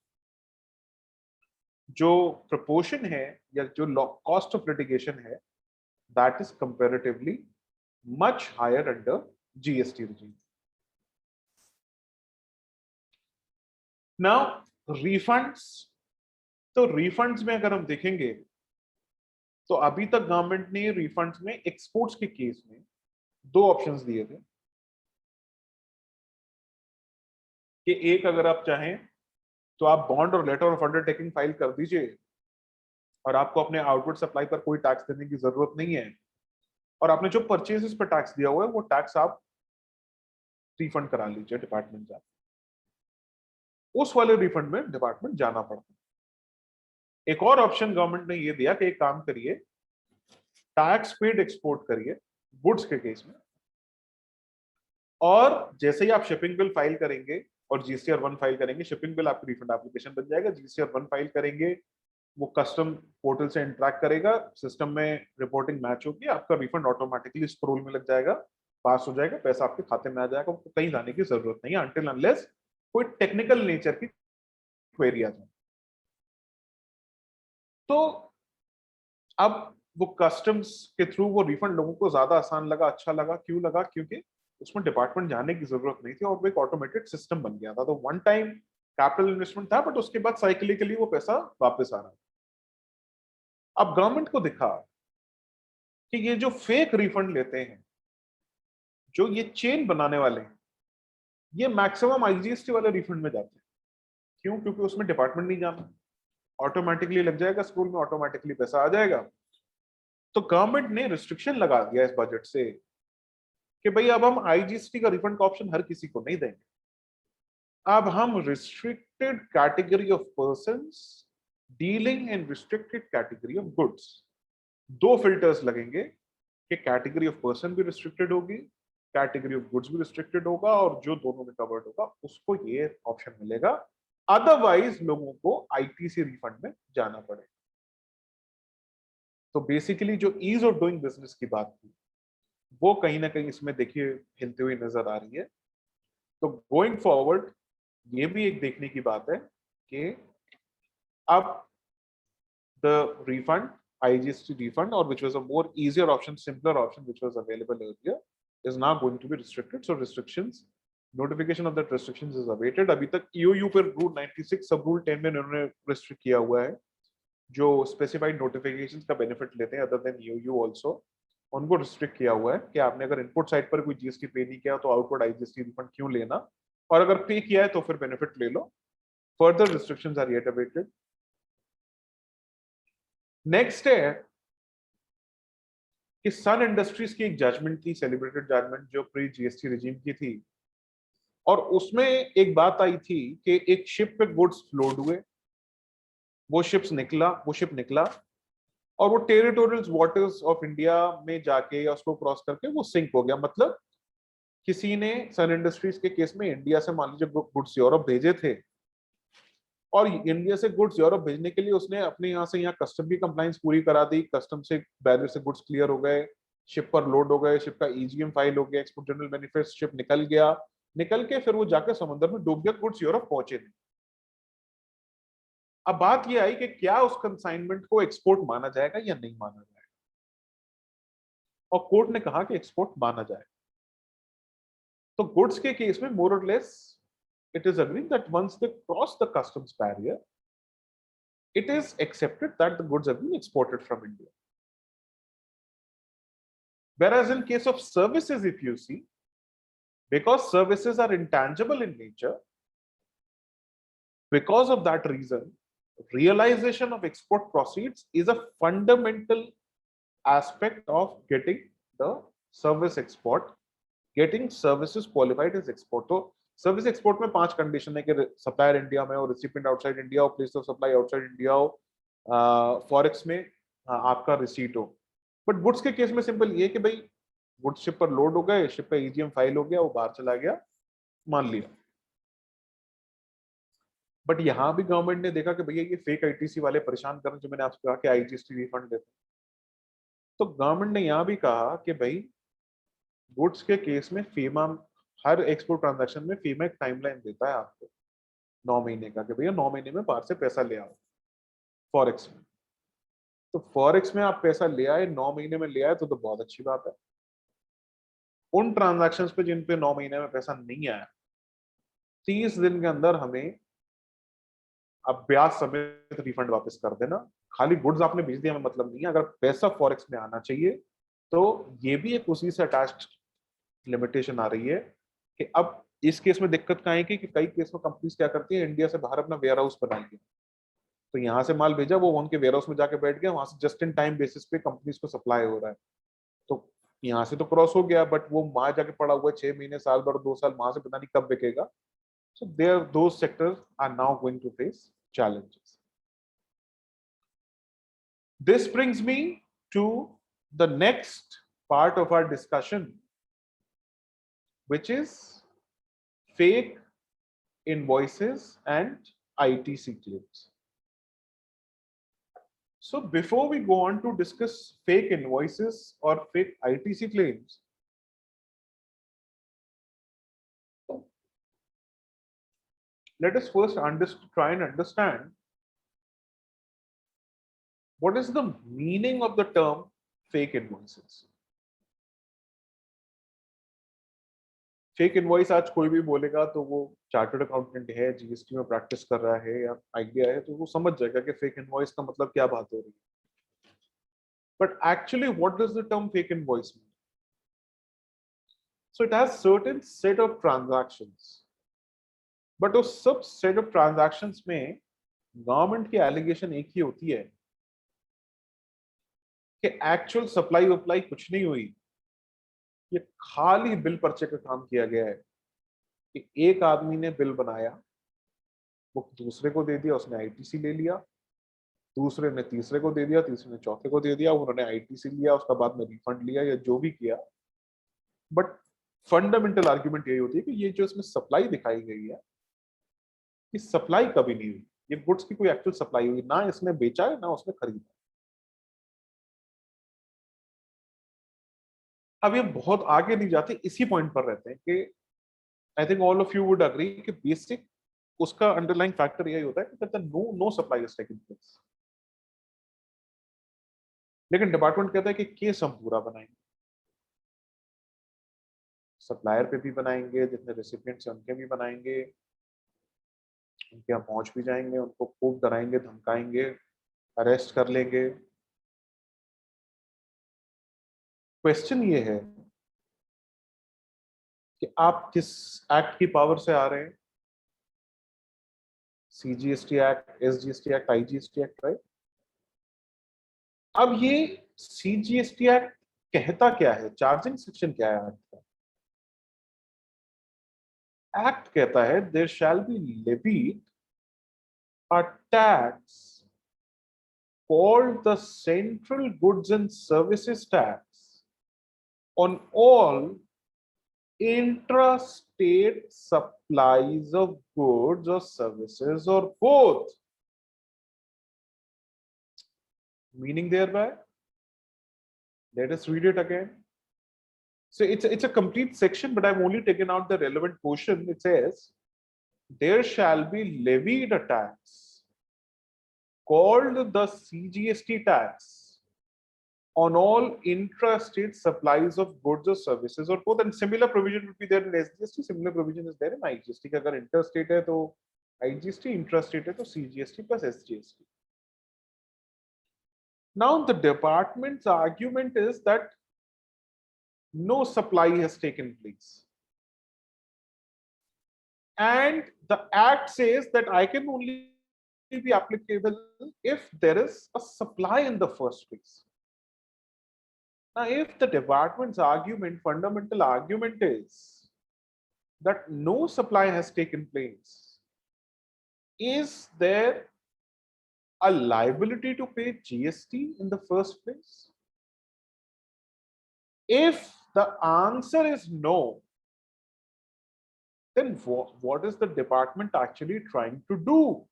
D: जो प्रपोर्शन है या जो कॉस्ट ऑफ लिटिगेशन है, that is comparatively much higher under GST regime. Now refunds. तो रिफंड्स में अगर हम देखेंगे तो अभी तक गवर्नमेंट ने रिफंड्स में एक्सपोर्ट्स के केस में 2 ऑप्शंस दिए थे कि एक, अगर आप चाहें तो आप बॉन्ड और लेटर ऑफ अंडरटेकिंग फाइल कर दीजिए और आपको अपने आउटवर्ड सप्लाई पर कोई टैक्स देने की जरूरत नहीं है, और आपने जो परचेजेस पर टैक्स दिया हुआ है वो टैक्स आप रिफंड करा लीजिए डिपार्टमेंट जाकर. उस वाले रिफंड में डिपार्टमेंट जाना पड़ता है. एक और ऑप्शन गवर्नमेंट ने ये दिया कि एक काम करिए, टैक्स पेड एक्सपोर्ट करिए गुड्स के केस में, और जैसे ही आप शिपिंग बिल फाइल करेंगे और जीएसटीआर 1 फाइल करेंगे, शिपिंग बिल आपकी रिफंड एप्लीकेशन बन जाएगा. जीएसटीआर 1 फाइल करेंगे, वो कस्टम पोर्टल से इंटरेक्ट करेगा, सिस्टम में रिपोर्टिंग मैच होगी, आपका रिफंड ऑटोमेटिकली स्क्रोल में लग जाएगा, पास हो जाएगा, पैसा आपके खाते में आ जाएगा. आपको कहीं जाने की जरूरत नहीं है अनटिल अनलेस कोई टेक्निकल नेचर की क्वेरी आ जाए. तो अब वो कस्टम्स के थ्रू वो रिफंड लोगों को ज्यादा आसान लगा, अच्छा लगा. क्यों लगा? क्योंकि उसमें डिपार्टमेंट जाने की जरूरत नहीं थी और वो एक ऑटोमेटेड सिस्टम बन गया था. तो वन टाइम कैपिटल इन्वेस्टमेंट था, बट उसके बाद साइक्लिकली वो पैसा वापस आ रहा. अब गवर्नमेंट को दिखा कि ये जो फेक रिफंड लेते हैं, जो ये चेन बनाने वाले हैं, ये मैक्सिमम आईजीएसटी वाले रिफंड में जाते हैं. क्यों? क्योंकि उसमें डिपार्टमेंट नहीं जाना, ऑटोमेटिकली लग जाएगा स्कूल में, ऑटोमेटिकली पैसा आ जाएगा. तो गवर्नमेंट ने रिस्ट्रिक्शन लगा दिया इस बजट से कि भाई अब हम आईजीएसटी का रिफंड का ऑप्शन हर किसी को नहीं देंगे. अब हम restricted category of persons dealing in restricted category of goods, दो फिल्टर्स लगेंगे कि कैटेगरी ऑफ पर्सन भी रिस्ट्रिक्टेड होगी, कैटेगरी ऑफ गुड्स भी रिस्ट्रिक्टेड होगा, और जो दोनों में कवर्ड होगा उसको ये ऑप्शन मिलेगा, अदरवाइज लोगों को आईटीसी रिफंड में जाना पड़ेगा। तो बेसिकली जो ईज ऑफ डूइंग बिजनेस की बात थी वो कहीं ना कहीं इसमें देखिए हिलती हुई नजर आ रही है। तो गोइंग फॉरवर्ड ये भी एक देखने की बात है कि अब the refund, IGST refund, or which was a more easier option, simpler option, which was available earlier, is now going to be restricted. So restrictions, notification of that restrictions is awaited. अभी तक EOU पर Rule 96 सब Rule 10 में इन्होंने restrict किया हुआ है, जो specified notifications का benefit लेते हैं other than EOU also, उनको restrict किया हुआ है कि आपने अगर input side पर कोई GST पे नहीं किया तो outward IGST refund क्यों लेना, और अगर पे किया है तो फिर benefit ले लो. Further restrictions are yet awaited. Next है कि सन इंडस्ट्रीज की एक जजमेंट थी, सेलिब्रेटेड जजमेंट, जो प्री जीएसटी रिजीम की थी, और उसमें एक बात आई थी कि एक शिप पे गुड्स लोड हुए, वो शिप निकला और वो टेरिटोरियल वाटर्स ऑफ इंडिया में जाके या उसको क्रॉस करके वो सिंक हो गया। मतलब किसी ने सन इंडस्ट्रीज के केस में इंडिया से मान लीजिए गुड्स यूरोप भेजे थे, और इंडिया से गुड्स यूरोप भेजने के लिए उसने अपने यहाँ से यहाँ कस्टम की कंप्लाइंस पूरी करा दी, कस्टम से बैरियर से गुड्स क्लियर हो गए, शिप पर लोड हो गए, शिप का EGM फाइल हो गया, एक्सपोर्ट जनरल बेनिफिट, शिप निकल गया, निकल के फिर वो जाकर समुद्र में डूब गया, गुड्स यूरोप पहुंचे नहीं। अब बात ये आई कि क्या उस कंसाइनमेंट को एक्सपोर्ट माना जाएगा या नहीं माना जाएगा, और कोर्ट ने कहा कि एक्सपोर्ट माना जाए। तो गुड्स के केस में मोर और less it is agreed that once they cross the customs barrier, it is accepted that the goods have been exported from India. Whereas in case of services, if you see, because services are intangible in nature, because of that reason, realization of export proceeds is a fundamental aspect of getting the service export, getting services qualified as export. So service export में 5 condition है कि supplier India में हो, recipient outside India हो, place of supply outside India हो, forex में आपका receipt हो। बट गुड्स के केस में सिंपल ये कि भाई गुड्स शिप पर लोड हो गए, शिप पे EGM फाइल हो गया, वो बाहर चला गया, मान लिया। बट यहाँ भी गवर्नमेंट ने देखा कि भैया ये फेक ITC वाले परेशान कर रहे हैं, जो मैंने आपसे कहा कि IGST रिफंड देते, तो गवर्नमेंट ने यहाँ भी कहा कि भाई गुड्स के केस में फीमा, हर एक्सपोर्ट ट्रांजैक्शन में फीमा एक टाइमलाइन देता है आपको 9 महीने का, कि भैया 9 महीने में बाहर से पैसा ले आओ फॉरेक्स में। तो फॉरेक्स में आप पैसा ले आए, 9 महीने में ले आए तो बहुत अच्छी बात है। उन ट्रांजैक्शंस पे जिन पे 9 महीने में पैसा नहीं आया, 30 दिन के अंदर हमें अब ब्याज समेत रिफंड वापस कर देना। खाली गुड्स आपने भेज दिया हमें मतलब नहीं है, अगर पैसा फॉरेक्स में आना चाहिए। तो ये भी एक उसी से अटैच्ड लिमिटेशन आ रही है कि अब इस केस में दिक्कत कहाँ आएगी कि कई केस में कंपनीज क्या करती है, इंडिया से बाहर अपना वेयर हाउस बना लिया, तो यहाँ से माल भेजा, वो उनके वेयर हाउस में जाके बैठ गया, वहां से जस्ट इन टाइम बेसिस पे कंपनीज को सप्लाई हो रहा है। तो यहाँ से तो क्रॉस हो गया, बट वो वहां जाके पड़ा हुआ है 6 महीने, साल भर, 2 साल, वहां से पता नहीं कब बिकेगा। So there those sectors are now going to face challenges. This brings me to the next part of our discussion, which is fake invoices and ITC claims. So before we go on to discuss fake invoices or fake ITC claims, let us first try and understand what is the meaning of the term fake invoices. Fake invoice आज कोई भी बोलेगा तो वो chartered accountant है, GST में practice कर रहा है या आइडिया है, तो वो समझ जाएगा कि फेक इनवॉइस का मतलब क्या बात हो रही है। But actually what does the term fake invoice mean? So it has certain set of transactions, but उस सब सेट ऑफ ट्रांजैक्शंस में गवर्नमेंट की एलिगेशन एक ही होती है कि एक्चुअल सप्लाई वप्लाई कुछ नहीं हुई, ये खाली बिल पर्चे का काम किया गया है कि एक आदमी ने बिल बनाया, वो दूसरे को दे दिया, उसने ITC ले लिया, दूसरे ने तीसरे को दे दिया, तीसरे ने चौथे को दे दिया, उन्होंने आईटीसी लिया, उसका बाद में रिफंड लिया या जो भी किया। बट फंडामेंटल आर्ग्यूमेंट यही होती है कि ये जो इसमें सप्लाई दिखाई गई है, कि सप्लाई कभी नहीं हुई, ये गुड्स की कोई एक्चुअल सप्लाई हुई ना, इसने बेचा है ना उसने खरीदा। अब ये बहुत आगे नहीं जाते, इसी पॉइंट पर रहते हैं कि I think all of you would agree कि बेसिक उसका अंडरलाइंग फैक्टर यही होता है कि no supply is taking place. लेकिन डिपार्टमेंट कहता है कि केस हम पूरा बनाएंगे, सप्लायर पे भी बनाएंगे, जितने रेसिपिएंट्स हैं उनके भी बनाएंगे, उनके यहाँ पहुंच भी जाएंगे, उनको खूब डराएंगे, धमकाएंगे, अरेस्ट कर लेंगे। क्वेश्चन ये है कि आप किस एक्ट की पावर से आ रहे हैं? CGST act, SGST act, IGST act, right? अब ये सीजीएसटी एक्ट कहता क्या है, चार्जिंग सेक्शन क्या है एक्ट का? एक्ट कहता है there shall be levied a tax called the Central Goods and Services Tax on all intrastate supplies of goods or services or both. Meaning thereby, let us read it again. So it's a complete section, but I've only taken out the relevant portion. It says, there shall be levied a tax called the CGST tax on all intrastate supplies of goods or services or both, and similar provision would be there in SGST, similar provision is there in IGST. अगर interstate है तो IGST, intrastate है तो CGST plus SGST. Now the department's argument is that no supply has taken place, and the act says that I can only be applicable if there is a supply in the first place. Now, if the department's argument, fundamental argument is that no supply has taken place, is there a liability to pay GST in the first place? If the answer is no, then what is the department actually trying to do?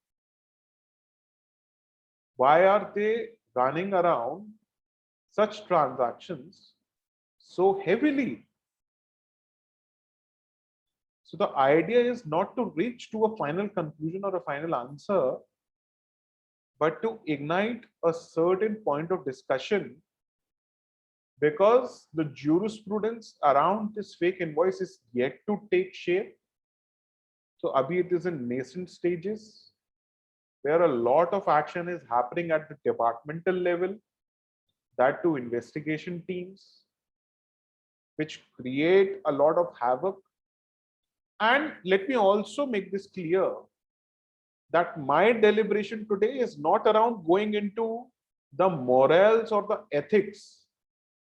D: Why are they running around such transactions so heavily? So the idea is not to reach to a final conclusion or a final answer, but to ignite a certain point of discussion, because the jurisprudence around this fake invoice is yet to take shape. So abhi it is in nascent stages, where a lot of action is happening at the departmental level, that to investigation teams, which create a lot of havoc. And let me also make this clear that my deliberation today is not around going into the morals or the ethics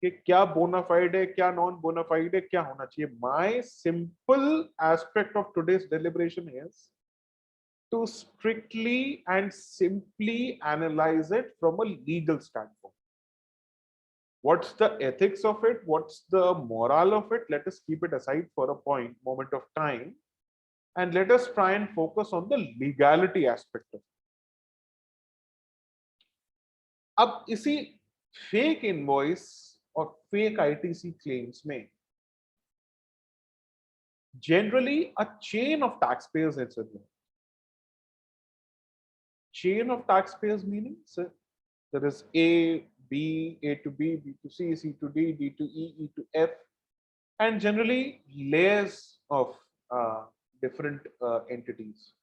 D: कि क्या bona fide है, क्या non bona fide है, क्या होना चाहिए. My simple aspect of today's deliberation is to strictly and simply analyze it from a legal standpoint. What's the ethics of it? What's the moral of it? Let us keep it aside for a moment of time, and let us try and focus on the legality aspect of it. अब इसी fake invoice और fake ITC claims में generally a chain of taxpayers is involved. Chain of taxpayers meaning, so there is A, B, A to B, B to C, C to D, D to E, E to F, and generally layers of different entities.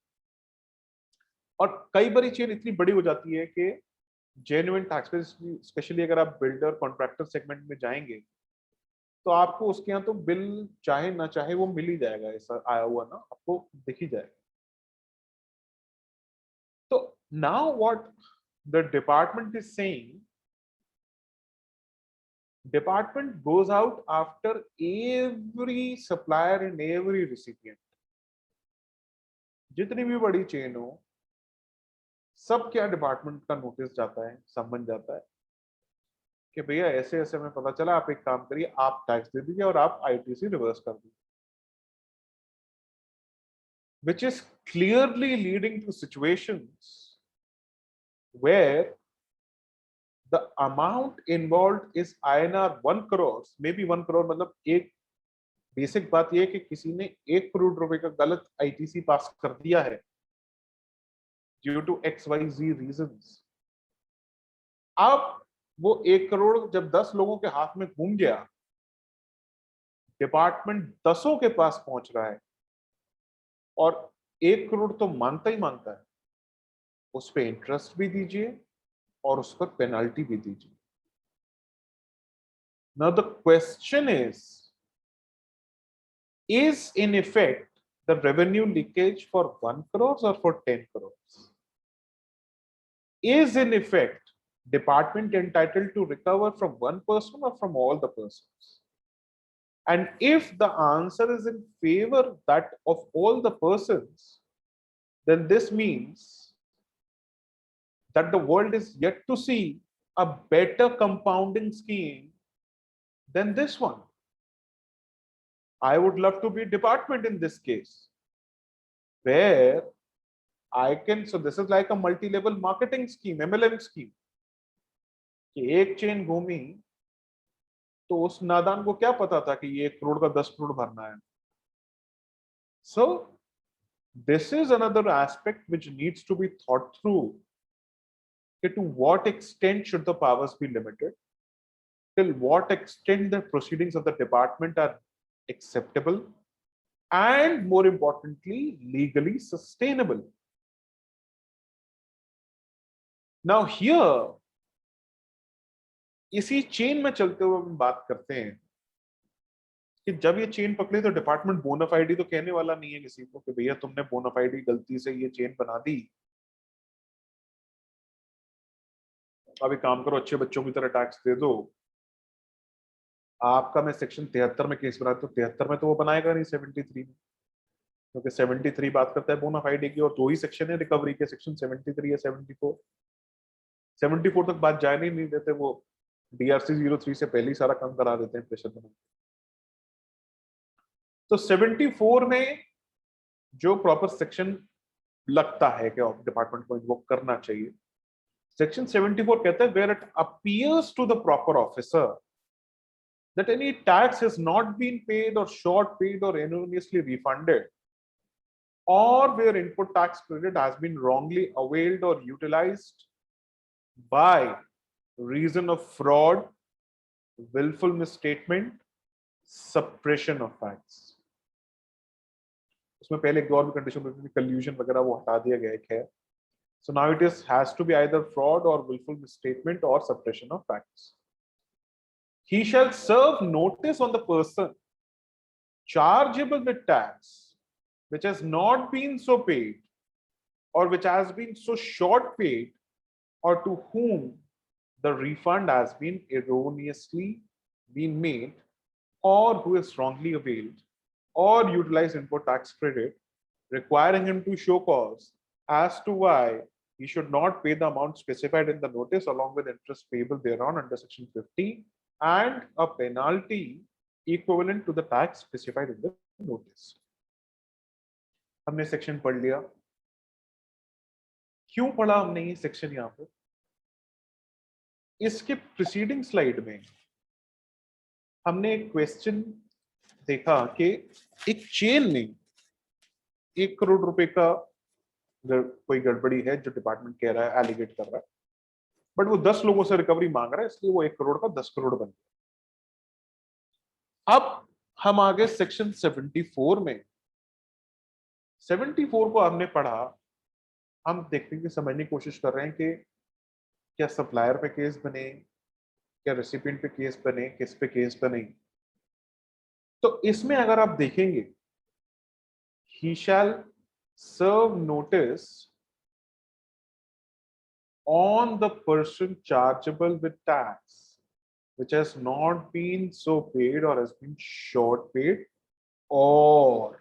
D: और कई बारी chain इतनी बड़ी हो जाती है कि genuine taxpayers, specially अगर आप बिल्डर कॉन्ट्रैक्टर सेगमेंट में जाएंगे तो आपको उसके यहाँ तो बिल चाहे ना चाहे वो मिल ही जाएगा, ऐसा आया हुआ ना आपको दिख ही जाएगा. तो now what the department is saying, department goes out after every supplier and every recipient, जितनी भी बड़ी चेन हो, सब क्या डिपार्टमेंट का नोटिस जाता है, समन जाता है कि भैया ऐसे ऐसे में पता चला, आप एक काम करिए, आप टैक्स दे दीजिए और आप आईटीसी रिवर्स कर दीजिए, which is clearly leading to situations where the amount involved is INR 1 crore, maybe 1 crore, मतलब एक बेसिक बात यह है कि किसी ने 1 करोड़ रुपए का गलत आईटीसी पास कर दिया है ड्यू टू XYZ रीजंस। अब वो 1 करोड़ जब 10 लोगों के हाथ में घूम गया, डिपार्टमेंट 10 के पास पहुंच रहा है और 1 करोड़ तो मानता ही मानता है, उस पर इंटरेस्ट भी दीजिए और उस पर पेनल्टी भी दीजिए। Now the question is in effect the revenue leakage for 1 crore or for 10 crores? Is in effect department entitled to recover from one person or from all the persons? And if the answer is in favor that of all the persons, then this means that the world is yet to see a better compounding scheme than this one. I would love to be department in this case, where I can, so this is like a multi-level marketing scheme, MLM scheme. कि एक chain घूमी तो उस नादान को क्या पता था कि ये 1 करोड़ का 10 करोड़ भरना है। So this is another aspect which needs to be thought through. To what extent should the powers be limited? Till what extent the proceedings of the department are acceptable and, more importantly, legally sustainable? Now here, इसी chain में चलते हुए हम बात करते हैं कि जब ये चेन पकड़ी तो डिपार्टमेंट बोनाफाइडी तो कहने वाला नहीं है किसी को कि भैया तुमने बोनाफाइडी गलती से ये चेन बना दी, अब एक काम करो, अच्छे बच्चों की तरह टैक्स दे दो। आपका मैं सेक्शन 73 में केस बना तो 73 में तो वो बनाएगा नहीं 73 में, क्योंकि 73 बात करता है बोनाफाइडी की और 2 ही सेक्शन है रिकवरी के, सेक्शन 73 या 74 तक बात जाने नहीं देते, वो DRC 03 से पहले ही सारा काम करा देते हैं प्रेशर में। तो 74 में जो प्रॉपर सेक्शन लगता है कि डिपार्टमेंट को इन्वोक करना चाहिए, सेक्शन 74 कहता है where it appears to the proper officer that any tax has not been paid or short paid or erroneously refunded, or where input tax credit has been wrongly availed or utilized by reason of fraud, willful misstatement, suppression of facts. उसमें पहले एक और भी condition होती थी, कल्यूजन वगैरह, वो हटा दिया गया है। So now it has to be either fraud or willful misstatement or suppression of facts. He shall serve notice on the person chargeable with tax which has not been so paid or which has been so short paid, or to whom the refund has been erroneously been made, or who is wrongly availed or utilized input tax credit, requiring him to show cause as to why he should not pay the amount specified in the notice along with interest payable thereon under section 50 and a penalty equivalent to the tax specified in the notice. हमने section पढ़ लिया। क्यों पढ़ा हमने ये section? यहाँ पर इसके प्रीसीडिंग स्लाइड में हमने एक क्वेश्चन देखा कि एक चेन ने 1 करोड़ रुपए का कोई गड़बड़ी है जो डिपार्टमेंट कह रहा है, एलिगेट कर रहा है, बट वो 10 लोगों से रिकवरी मांग रहा है, इसलिए वो 1 करोड़ का 10 करोड़ बन गया। अब हम आगे सेक्शन 74 में, 74 को हमने पढ़ा, हम देखने की समझने की कोशिश कर रहे हैं कि क्या सप्लायर पे केस बने, क्या रेसिपिएंट पे केस बने, किस पे केस बने। तो इसमें अगर आप देखेंगे, he shall serve notice on the person chargeable with tax which has not been so paid or has been short paid, or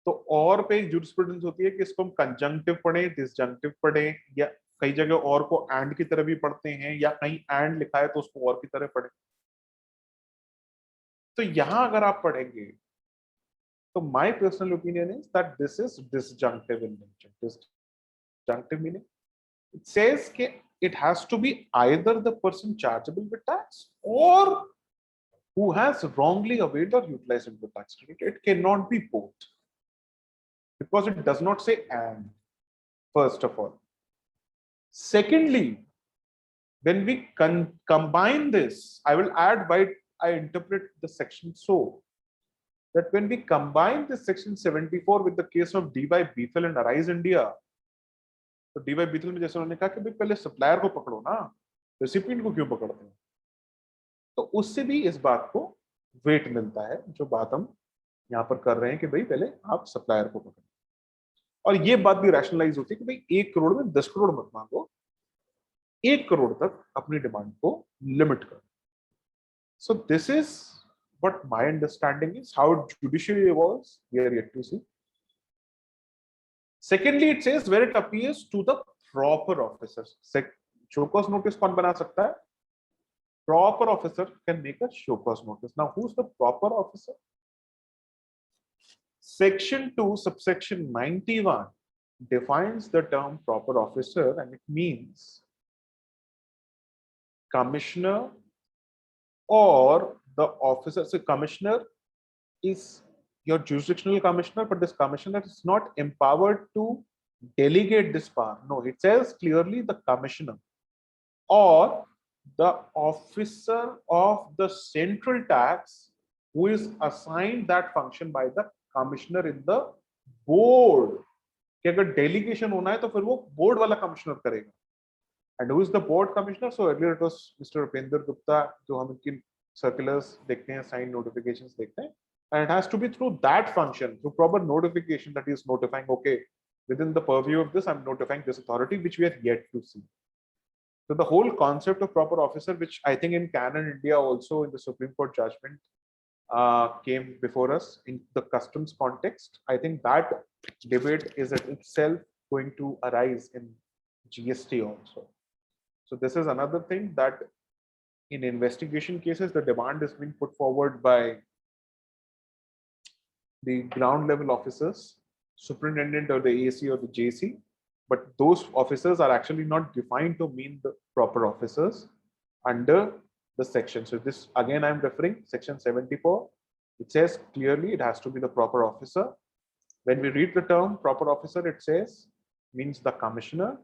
D: तो और पे एक जूरिस्प्रूडेंस होती है कि इसको हम कंजंक्टिव पढ़ें, डिसजंक्टिव पढ़ें, या कई जगह और को एंड की तरह भी पढ़ते हैं, या कहीं एंड लिखा है तो उसको और की तरह पढ़ें। तो यहां अगर आप पढ़ेंगे तो my personal opinion is that this is disjunctive in nature. Disjunctive meaning it says that it has to be either the person chargeable with tax or who has wrongly availed or utilized into tax credit. It cannot be both because it does not say and, first of all. Secondly, when we combine this, I will add why I interpret the section so that when we combine this section 74 with the case of DY Bethel and Arise India, तो DY Bethel में जैसे उन्होंने कहा कि भाई पहले supplier को पकड़ो ना, रेसिपिएंट को क्यों पकड़ते हैं? तो उससे भी इस बात को वेट मिलता है, जो बात हम यहाँ पर कर रहे हैं कि भाई पहले आप सप्लायर को पकड़ो। और ये बात भी रैशनलाइज होती है कि भाई 1 करोड़ में 10 करोड़ मत मांगो, 1 करोड़ तक अपनी डिमांड को लिमिट करो। सो this is what my understanding is. How judiciary evolves, we are yet to see. Secondly, it says where it appears to the proper officers. Show cause notice कौन बना सकता है? Proper officer can make a show cause notice. Now, who's the proper officer? Section 2, subsection 91 defines the term proper officer, and it means commissioner or the officer. So commissioner is your jurisdictional commissioner, but this commissioner is not empowered to delegate this power. No, it says clearly the commissioner or the officer of the central tax who is assigned that function by the commissioner in the board. कि अगर delegation होना है तो फिर वो board वाला commissioner करेगा. And who is the board commissioner? So earlier it was Mr. Upender Gupta, जो हम इनकी circulars देखते हैं, signed notifications देखते हैं, and it has to be through that function, through proper notification that is notifying, okay, within the purview of this, I'm notifying this authority, which we are yet to see. So the whole concept of proper officer, which I think in Canon India also in the Supreme Court judgment came before us in the customs context, I think that debate is itself going to arise in GST also. So this is another thing that in investigation cases, the demand is being put forward by the ground level officers, superintendent or the AC or the JC, but those officers are actually not defined to mean the proper officers under the section. So this again, I'm referring section 74. It says clearly it has to be the proper officer. When we read the term proper officer, it says means the commissioner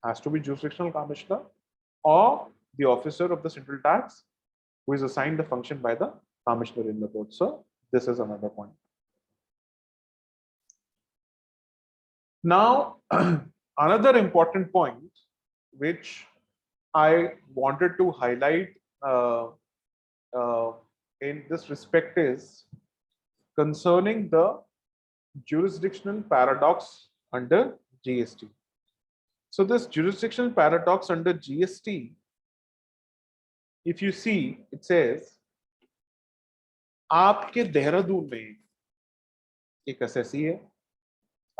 D: has to be jurisdictional commissioner or the officer of the central tax who is assigned the function by the commissioner in the board. So this is another point. Now, another important point which I wanted to highlight in this respect is concerning the jurisdictional paradox under GST. So this jurisdictional paradox under GST, if you see, it says आपके देहरादून में एक SSC है,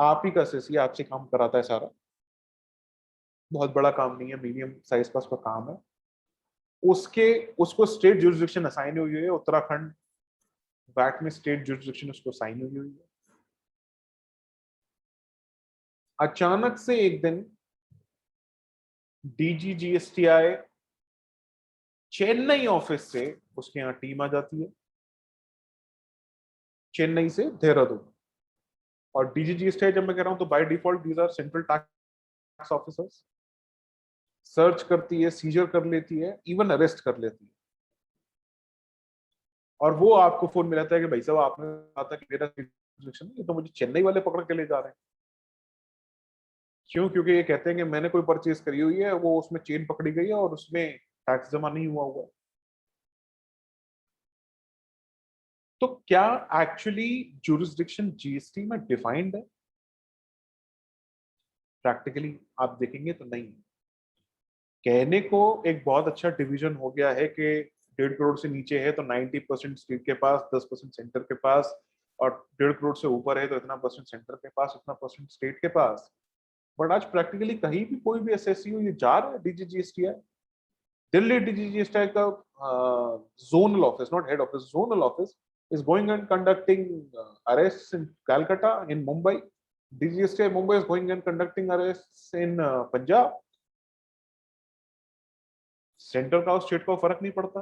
D: आप ही का SSC आपसे काम कराता है सारा, बहुत बड़ा काम नहीं है, मीडियम साइज का उसका काम है, उसको स्टेट जुरिसडिक्शन असाइन हुई है, उत्तराखंड वैट में स्टेट जुरिसडिक्शन उसको असाइन हुई है। अचानक से एक दिन डीजी जीएसटीआई चेन्नई ऑफिस से उसके यहाँ टीम आ जाती है, चेन्नई से देहरादून, और डीजी जीएसटीआई जब मैं कह रहा हूं तो by default these are central tax officers, search करती है, सीजर कर लेती है, इवन अरेस्ट कर लेती है, और वो आपको फोन मिलाता है कि भाई साहब आपने कहा था कि मेरा जुरिसडिक्शन ये तो मुझे चेन्नई वाले पकड़ के ले जा रहे हैं। क्यों? क्योंकि ये कहते हैं कि मैंने कोई परचेज करी हुई है, वो उसमें चेन पकड़ी गई है और उसमें टैक्स जमा नहीं हुआ। तो क्या एक्चुअली जुरिसडिक्शन जीएसटी में डिफाइंड है? प्रैक्टिकली आप देखेंगे तो नहीं। कहने को एक बहुत अच्छा डिवीजन हो गया है कि 1.5 करोड़ से नीचे है तो 90% स्टेट के पास, 10% सेंटर के पास, और 1.5 करोड़ से ऊपर है तो इतना परसेंट सेंटर के पास, इतना परसेंट स्टेट के पास। बट आज प्रैक्टिकली कहीं भी कोई भी एसएससी हो, ये जा रहा है डीजीजीएसटीआई। दिल्ली डीजीजीएसटीआई का zonal office, not head office, zonal office is going and conducting arrests in Calcutta, in Mumbai. DGSTI Mumbai is going and conducting arrests in Punjab. Centre का और स्टेट का फर्क नहीं पड़ता।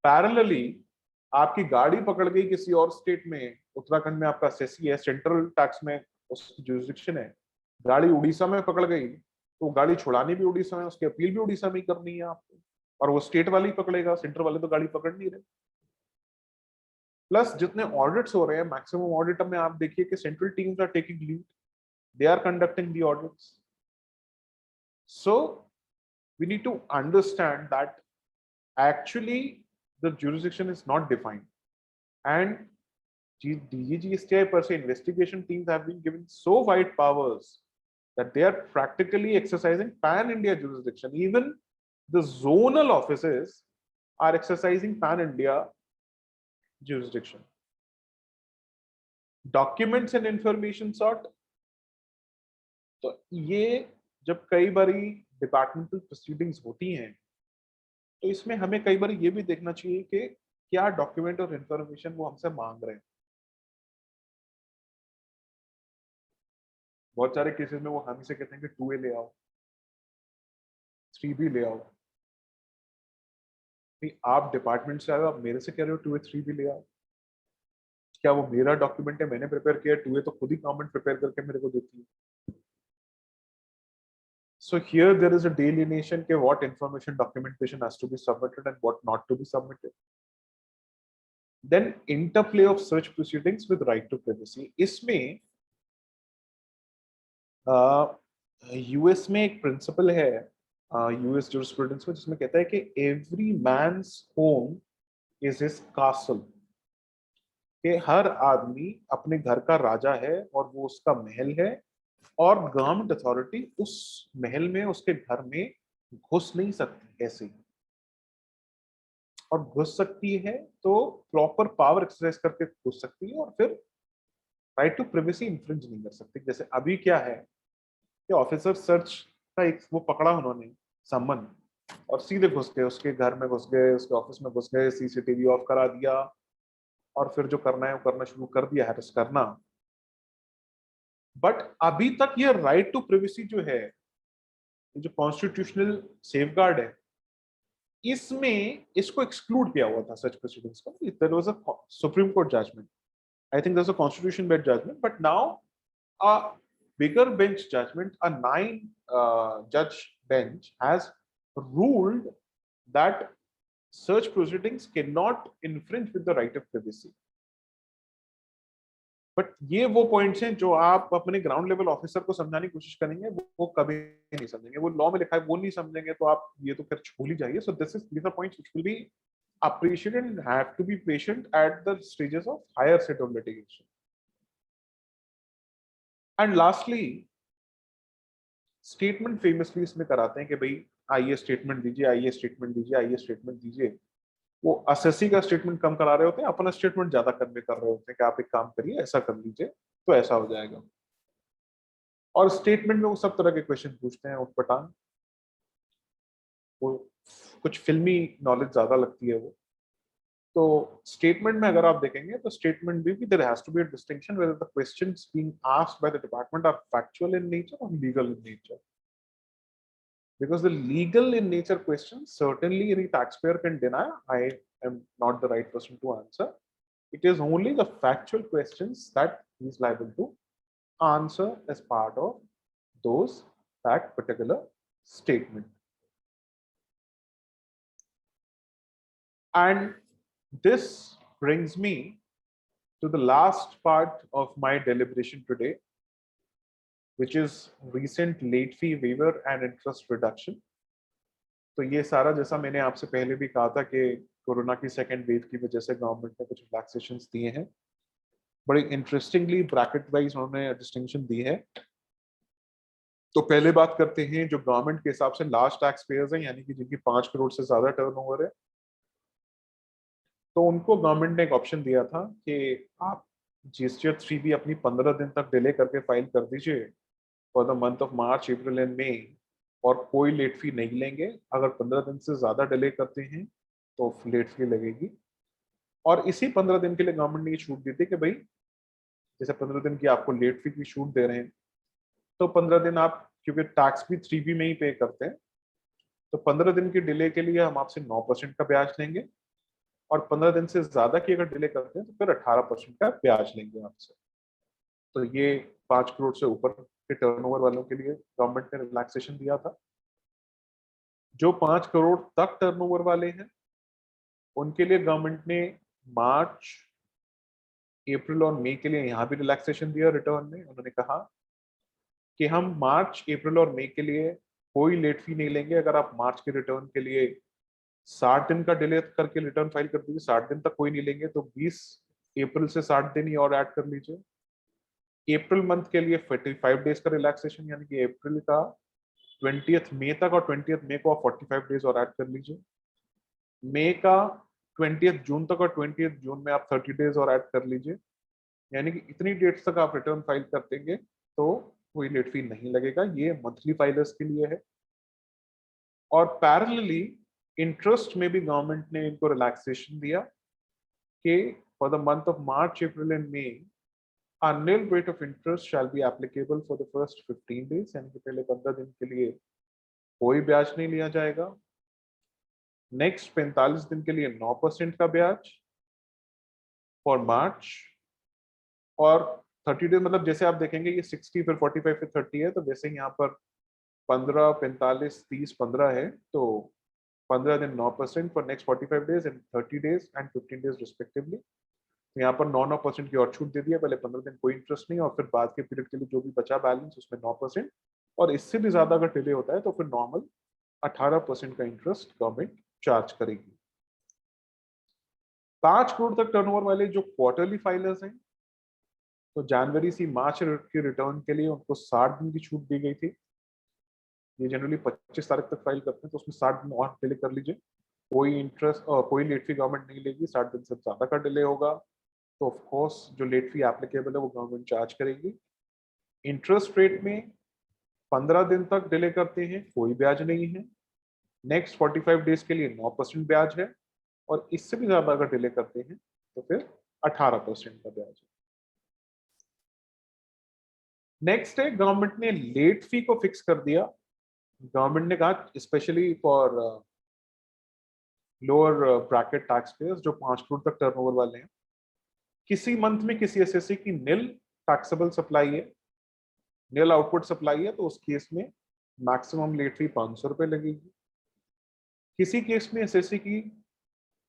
D: पैरेलली आपकी गाड़ी पकड़ गई किसी और स्टेट में, उत्तराखंड में आपका एसएससी है, सेंट्रल टैक्स में उसकी जुरिसडिक्शन है, गाड़ी उड़ीसा में पकड़ गई तो गाड़ी छुड़ानी भी उड़ीसा में, उसकी अपील भी उड़ीसा में ही करनी है आपको, और वो स्टेट वाले ही पकड़ेगा, सेंटर वाले तो गाड़ी पकड़ नहीं रहे। प्लस जितने ऑडिट्स हो रहे हैं, मैक्सिमम ऑडिट में आप देखिए कि central teams are taking lead, they are conducting the audits. So we need to understand that actually the jurisdiction is not defined, and DGGSTI per se investigation teams have been given so wide powers that they are practically exercising pan-India jurisdiction. Even the zonal offices are exercising pan-India jurisdiction. Documents and information sort, तो ये जब कई बारी departmental proceedings होती हैं तो इसमें हमें कई बार ये भी देखना चाहिए कि क्या डॉक्यूमेंट और इंफॉर्मेशन वो हमसे मांग रहे हैं। बहुत सारे केसेस में वो हम से कहते हैं कि 2A ले आओ, 3B ले आओ। नहीं, आप डिपार्टमेंट से आए, आप मेरे से कह रहे हो 2A 3B ले आओ, क्या वो मेरा डॉक्यूमेंट है, मैंने प्रिपेयर किया? 2A तो खुद ही गवर्नमेंट प्रिपेयर करके मेरे को देती है। So here there is a delineation के what information documentation has to be submitted and what not to be submitted. Then interplay of search proceedings with right to privacy. इसमें US में एक principle है US jurisprudence में, जिसमें कहता है कि every man's home is his castle. कि हर आदमी अपने घर का राजा है और वो उसका महल है, और गवर्नमेंट अथॉरिटी उस महल में, उसके घर में घुस नहीं सकती ऐसे ही, और घुस सकती है तो प्रॉपर पावर एक्सरसाइज करके घुस सकती है, और फिर राइट टू प्राइवेसी इन्फ्रिंज नहीं कर सकती। जैसे अभी क्या है कि ऑफिसर सर्च का एक वो पकड़ा उन्होंने सम्मन, और सीधे घुस गए, उसके घर में घुस गए, उसके ऑफिस में घुस गए, सीसीटीवी ऑफ करा दिया, और फिर जो करना है वो करना शुरू कर दिया, हैरेस करना। बट अभी तक ये राइट टू प्राइवेसी जो है, जो कॉन्स्टिट्यूशनल सेफगार्ड है, इसमें इसको एक्सक्लूड किया हुआ था सच प्रोसीडिंग्स का। There was a Supreme Court judgment, I think there was a constitution bench judgment, but now a bigger bench judgment, a 9 judge bench has ruled that search proceedings cannot infringe with the right of privacy. But ये वो points हैं जो आप अपने ground level officer को समझाने की कोशिश करेंगे, वो कभी नहीं समझेंगे। वो लॉ में लिखा है, वो नहीं समझेंगे तो आप ये तो फिर भूल ही जाइए। सो these are points which will be appreciated and have to be patient at the stages of higher set of litigation. And lastly, statement famously इसमें कराते हैं कि भाई आइए स्टेटमेंट दीजिए, आइए स्टेटमेंट दीजिए, आइए स्टेटमेंट दीजिए। वो एसएससी का स्टेटमेंट कम करा रहे होते हैं, अपना स्टेटमेंट ज्यादा कन्वे कर रहे होते हैं कि आप एक काम करिए, ऐसा कर लीजिए तो ऐसा हो जाएगा। और स्टेटमेंट में वो सब तरह के क्वेश्चन पूछते हैं, उठपटांग, वो कुछ फिल्मी नॉलेज ज्यादा लगती है वो। तो स्टेटमेंट में अगर आप देखेंगे तो स्टेटमेंट भी there has to be a distinction whether the questions being asked by the department are factual in nature और legal in nature. Because the legal in nature questions, certainly any taxpayer can deny. I am not the right person to answer. It is only the factual questions that he is liable to answer as part of that particular statement. And this brings me to the last part of my deliberation today, which is recent late fee waiver and interest reduction. तो ये सारा, जैसा मैंने आपसे पहले भी कहा था कि कोरोना की सेकेंड वेव की वजह से गवर्नमेंट ने कुछ रिलैक्सेशंस दिए हैं, बड़ी इंटरेस्टिंगली ब्रैकेट वाइज उन्होंने डिस्टिंक्शन दी है। तो पहले बात करते हैं जो गवर्नमेंट के हिसाब से लार्ज टैक्स पेयर्स हैं, यानी कि जिनकी 5 करोड़ से ज्यादा टर्नओवर है, तो उनको गवर्नमेंट ने एक ऑप्शन दिया था कि आप GST 3B अपनी 15 दिन तक डिले करके फाइल कर दीजिए for the month of March, April and May, और कोई लेट फी नहीं लेंगे। अगर 15 दिन से ज्यादा डिले करते हैं तो लेट फी लगेगी। और इसी 15 दिन के लिए गवर्नमेंट ने ये छूट दी थी कि भाई जैसे 15 दिन की आपको लेट फी की छूट दे रहे हैं, तो 15 दिन आप, क्योंकि टैक्स भी 3B में ही पे करते हैं, तो 15 दिन की डिले के लिए हम आपसे 9% का ब्याज लेंगे, और 15 दिन से ज्यादा की अगर डिले करते हैं तो फिर 18% का ब्याज लेंगे आपसे। तो ये 5 करोड़ से ऊपर के टर्नओवर वालों के लिए गवर्नमेंट ने रिलैक्सेशन दिया था। जो 5 करोड़ तक टर्नओवर वाले हैं उनके लिए गवर्नमेंट ने मार्च, अप्रैल और मई के लिए यहाँ भी रिलैक्सेशन दिया रिटर्न में। उन्होंने कहा कि हम मार्च, अप्रैल और मई के लिए कोई लेट फी नहीं लेंगे। अगर आप मार्च के रिटर्न के लिए 60 दिन का डिले करके रिटर्न फाइल कर दीजिए, 60 दिन तक कोई नहीं लेंगे, तो 20 अप्रैल से 60 दिन ही और ऐड कर लीजिए। अप्रैल मंथ के लिए 45 डेज का रिलैक्सेशन, यानी कि अप्रैल का 20th मई तक, और 20th मई को आप 45 डेज और ऐड कर लीजिए। मई का 20th जून तक, और 20th जून में आप 30 डेज और ऐड कर लीजिए। यानी कि इतनी डेट्स तक आप रिटर्न फाइल कर देंगे तो कोई लेट फी नहीं लगेगा। ये मंथली फाइलर्स के लिए है। और पैरेलली इंटरेस्ट में भी गवर्नमेंट ने इनको रिलैक्सेशन दिया कि for the month of March, April and May a nil rate of interest shall be applicable for the first 15 days, यानी कि पहले 15 दिन के लिए कोई ब्याज नहीं लिया जाएगा। नेक्स्ट 45 दिन के लिए 9% का ब्याज फॉर मार्च, और 30 डेज मतलब जैसे आप देखेंगे ये 60 फिर 45 फिर 30 है, तो वैसे यहाँ पर 15, 45, 30, 15 है, तो 15 दिन 9% for next 45 days and 30 days and 15 days respectively. तो यहाँ पर 9% की और छूट दे दिया। पहले 15 दिन कोई इंटरेस्ट नहीं, और फिर बाद के पीरियड के लिए जो भी बचा बैलेंस उसमें 9%, और इससे भी ज्यादा अगर डिले होता है तो फिर नॉर्मल 18% का इंटरेस्ट गवर्नमेंट चार्ज करेगी। 5 करोड़ तक टर्नओवर वाले जो क्वार्टरली फाइलर्स हैं, तो जनवरी से मार्च के रिटर्न के लिए उनको 60 दिन की छूट दी गई थी। ये जनरली 25 तारीख तक फाइल करते हैं, तो उसमें 60 दिन और डिले कर लीजिए। कोई इंटरेस्ट कोई लेट फी गवर्नमेंट नहीं लेगी। 60 दिन से ज्यादा का डिले होगा तो ऑफ कोर्स जो लेट फी एप्लीकेबल है वो गवर्नमेंट चार्ज करेगी। इंटरेस्ट रेट में 15 दिन तक डिले करते हैं कोई ब्याज नहीं है। नेक्स्ट 45 डेज के लिए 9% ब्याज है, और इससे भी ज्यादा अगर डिले करते हैं तो फिर 18% का ब्याज है। नेक्स्ट है गवर्नमेंट ने लेट फी को फिक्स कर दिया। गवर्नमेंट ने कहा specially for lower bracket tax payers जो 5 करोड़ तक टर्नओवर वाले हैं, किसी मंथ में किसी एसएससी की नील टैक्सेबल सप्लाई है, नील आउटपुट सप्लाई है, तो उस केस में मैक्सिमम लेट फी 500 रुपए लगेगी। किसी केस में एसएससी की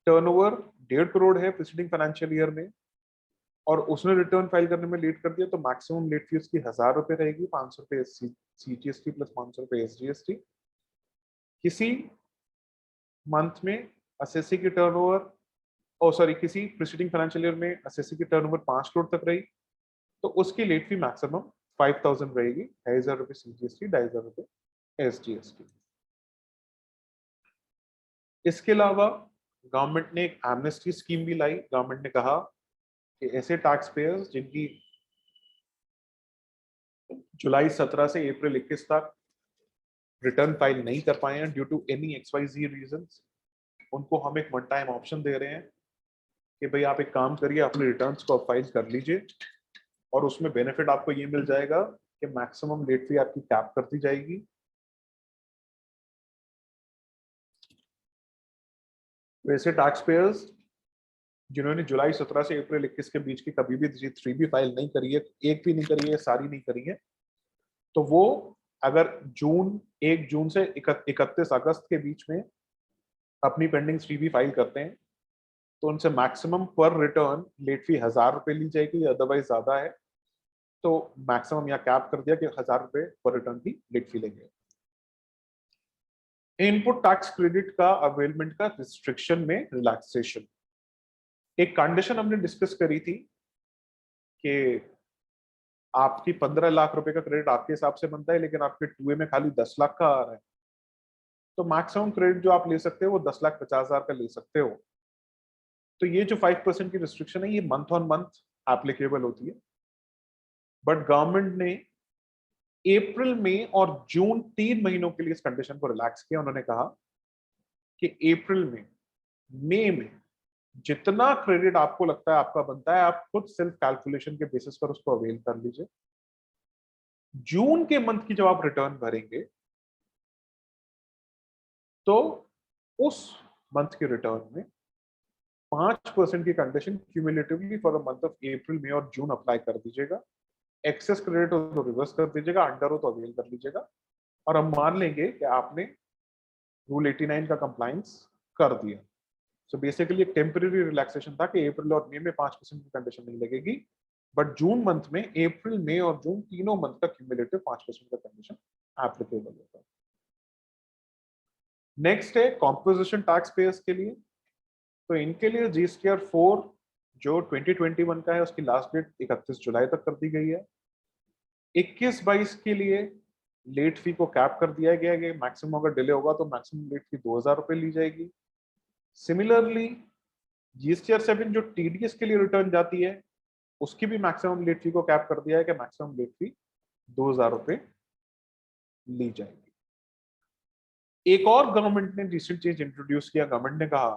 D: टर्नओवर 1.5 करोड़ है प्रीसीडिंग फाइनेंशियल ईयर में, और उसने रिटर्न फाइल करने में लेट कर दिया, तो मैक्सिमम लेट फी उसकी 1000 रुपए रहेगी, 500 रुपए सीजीएसटी प्लस 500 रुपए एसजीएसटी। किसी मंथ में एसएससी की टर्नओवर किसी प्रीसीडिंग फाइनेंशियल ईयर में एसएससी की टर्नओवर 5 करोड़ तक रही, तो उसकी लेट फी मैक्सिमम 5000 रहेगी, 2000 रुपए सीजीएसटी, 2500 रुपए एसजीएसटी। इसके अलावा गवर्नमेंट ने एक एमनेस्टी स्कीम भी लाई। गवर्नमेंट ने कहा कि ऐसे टैक्स पेयर्स जिनकी जुलाई 17 से अप्रैल 21 तक रिटर्न फाइल नहीं कर पाए हैं due to any XYZ reasons, उनको हम एक वन टाइम ऑप्शन दे रहे हैं कि भाई आप एक काम करिए, अपने रिटर्न्स को फाइल कर लीजिए, और उसमें बेनिफिट आपको ये मिल जाएगा कि मैक्सिमम लेट फी आपकी कैप कर दी जाएगी। वैसे टैक्स पेयर्स जिन्होंने जुलाई 17 से अप्रैल 21 के बीच की कभी भी 3B फाइल नहीं करी है, एक भी नहीं करी है, सारी नहीं करी है, तो वो अगर 1 जून से 31 अगस्त के बीच में अपनी पेंडिंग 3B फाइल करते हैं, तो उनसे मैक्सिमम पर रिटर्न लेट फी 1000 रुपए ली जाएगी, अदरवाइज ज्यादा है तो मैक्सिमम यहाँ कैप कर दिया कि 1000 रुपए पर रिटर्न की लेट फी लेंगे। इनपुट टैक्स क्रेडिट का अवेलमेंट का रिस्ट्रिक्शन में रिलैक्सेशन। एक कंडीशन हमने डिस्कस करी थी कि आपकी 15 लाख रुपए का क्रेडिट आपके हिसाब से बनता है, लेकिन आपके 2A में खाली 10 लाख का आ रहा है, तो मैक्सिमम क्रेडिट जो आप ले सकते हो वो 10,50,000 का ले सकते हो। तो ये जो 5% की रिस्ट्रिक्शन है, ये मंथ ऑन मंथ एप्लीकेबल होती है, बट गवर्नमेंट ने अप्रैल में और जून 3 महीनों के लिए इस कंडीशन को रिलैक्स किया। उन्होंने कहा कि अप्रैल में, मई में जितना क्रेडिट आपको लगता है आपका बनता है, आप खुद सेल्फ कैलकुलेशन के बेसिस पर उसको अवेल कर लीजिए। जून के मंथ की जब आप रिटर्न भरेंगे तो उस मंथ के रिटर्न में 5% की condition cumulatively for the month of April, May और जून अप्लाई कर दीजिएगा। एक्सेस क्रेडिट हो तो रिवर्स कर दीजिएगा, अंडर हो तो अवेल कर लीजिएगा, और हम मान लेंगे कि आपने रूल 89 का कंप्लायंस कर दिया। सो बेसिकली एक टेम्पररी रिलैक्सेशन था कि अप्रैल और मई में 5% की कंडीशन नहीं लगेगी, बट जून मंथ में अप्रैल, मई और जून तीनों मंथ का क्यूमुलेटिव 5% का कंडीशन एप्लीकेबल होता है। नेक्स्ट है कॉम्पोजिशन टैक्स पेयर्स के लिए। तो इनके लिए जीएसटीआर 4 जो 2021 का है उसकी लास्ट डेट 31 जुलाई तक कर दी गई है। 21-22 के लिए लेट फी को कैप कर दिया गया है, मैक्सिमम अगर डिले होगा तो मैक्सिमम लेट फी 2000 रुपए ली जाएगी। सिमिलरली जीएसटीआर 7 जो टीडीएस के लिए रिटर्न जाती है उसकी भी मैक्सिमम लेट फी को कैप कर दिया है कि मैक्सिमम लेट फी 2000 रुपए ली जाएगी। एक और गवर्नमेंट ने रिसेंट चीज इंट्रोड्यूस किया। गवर्नमेंट ने कहा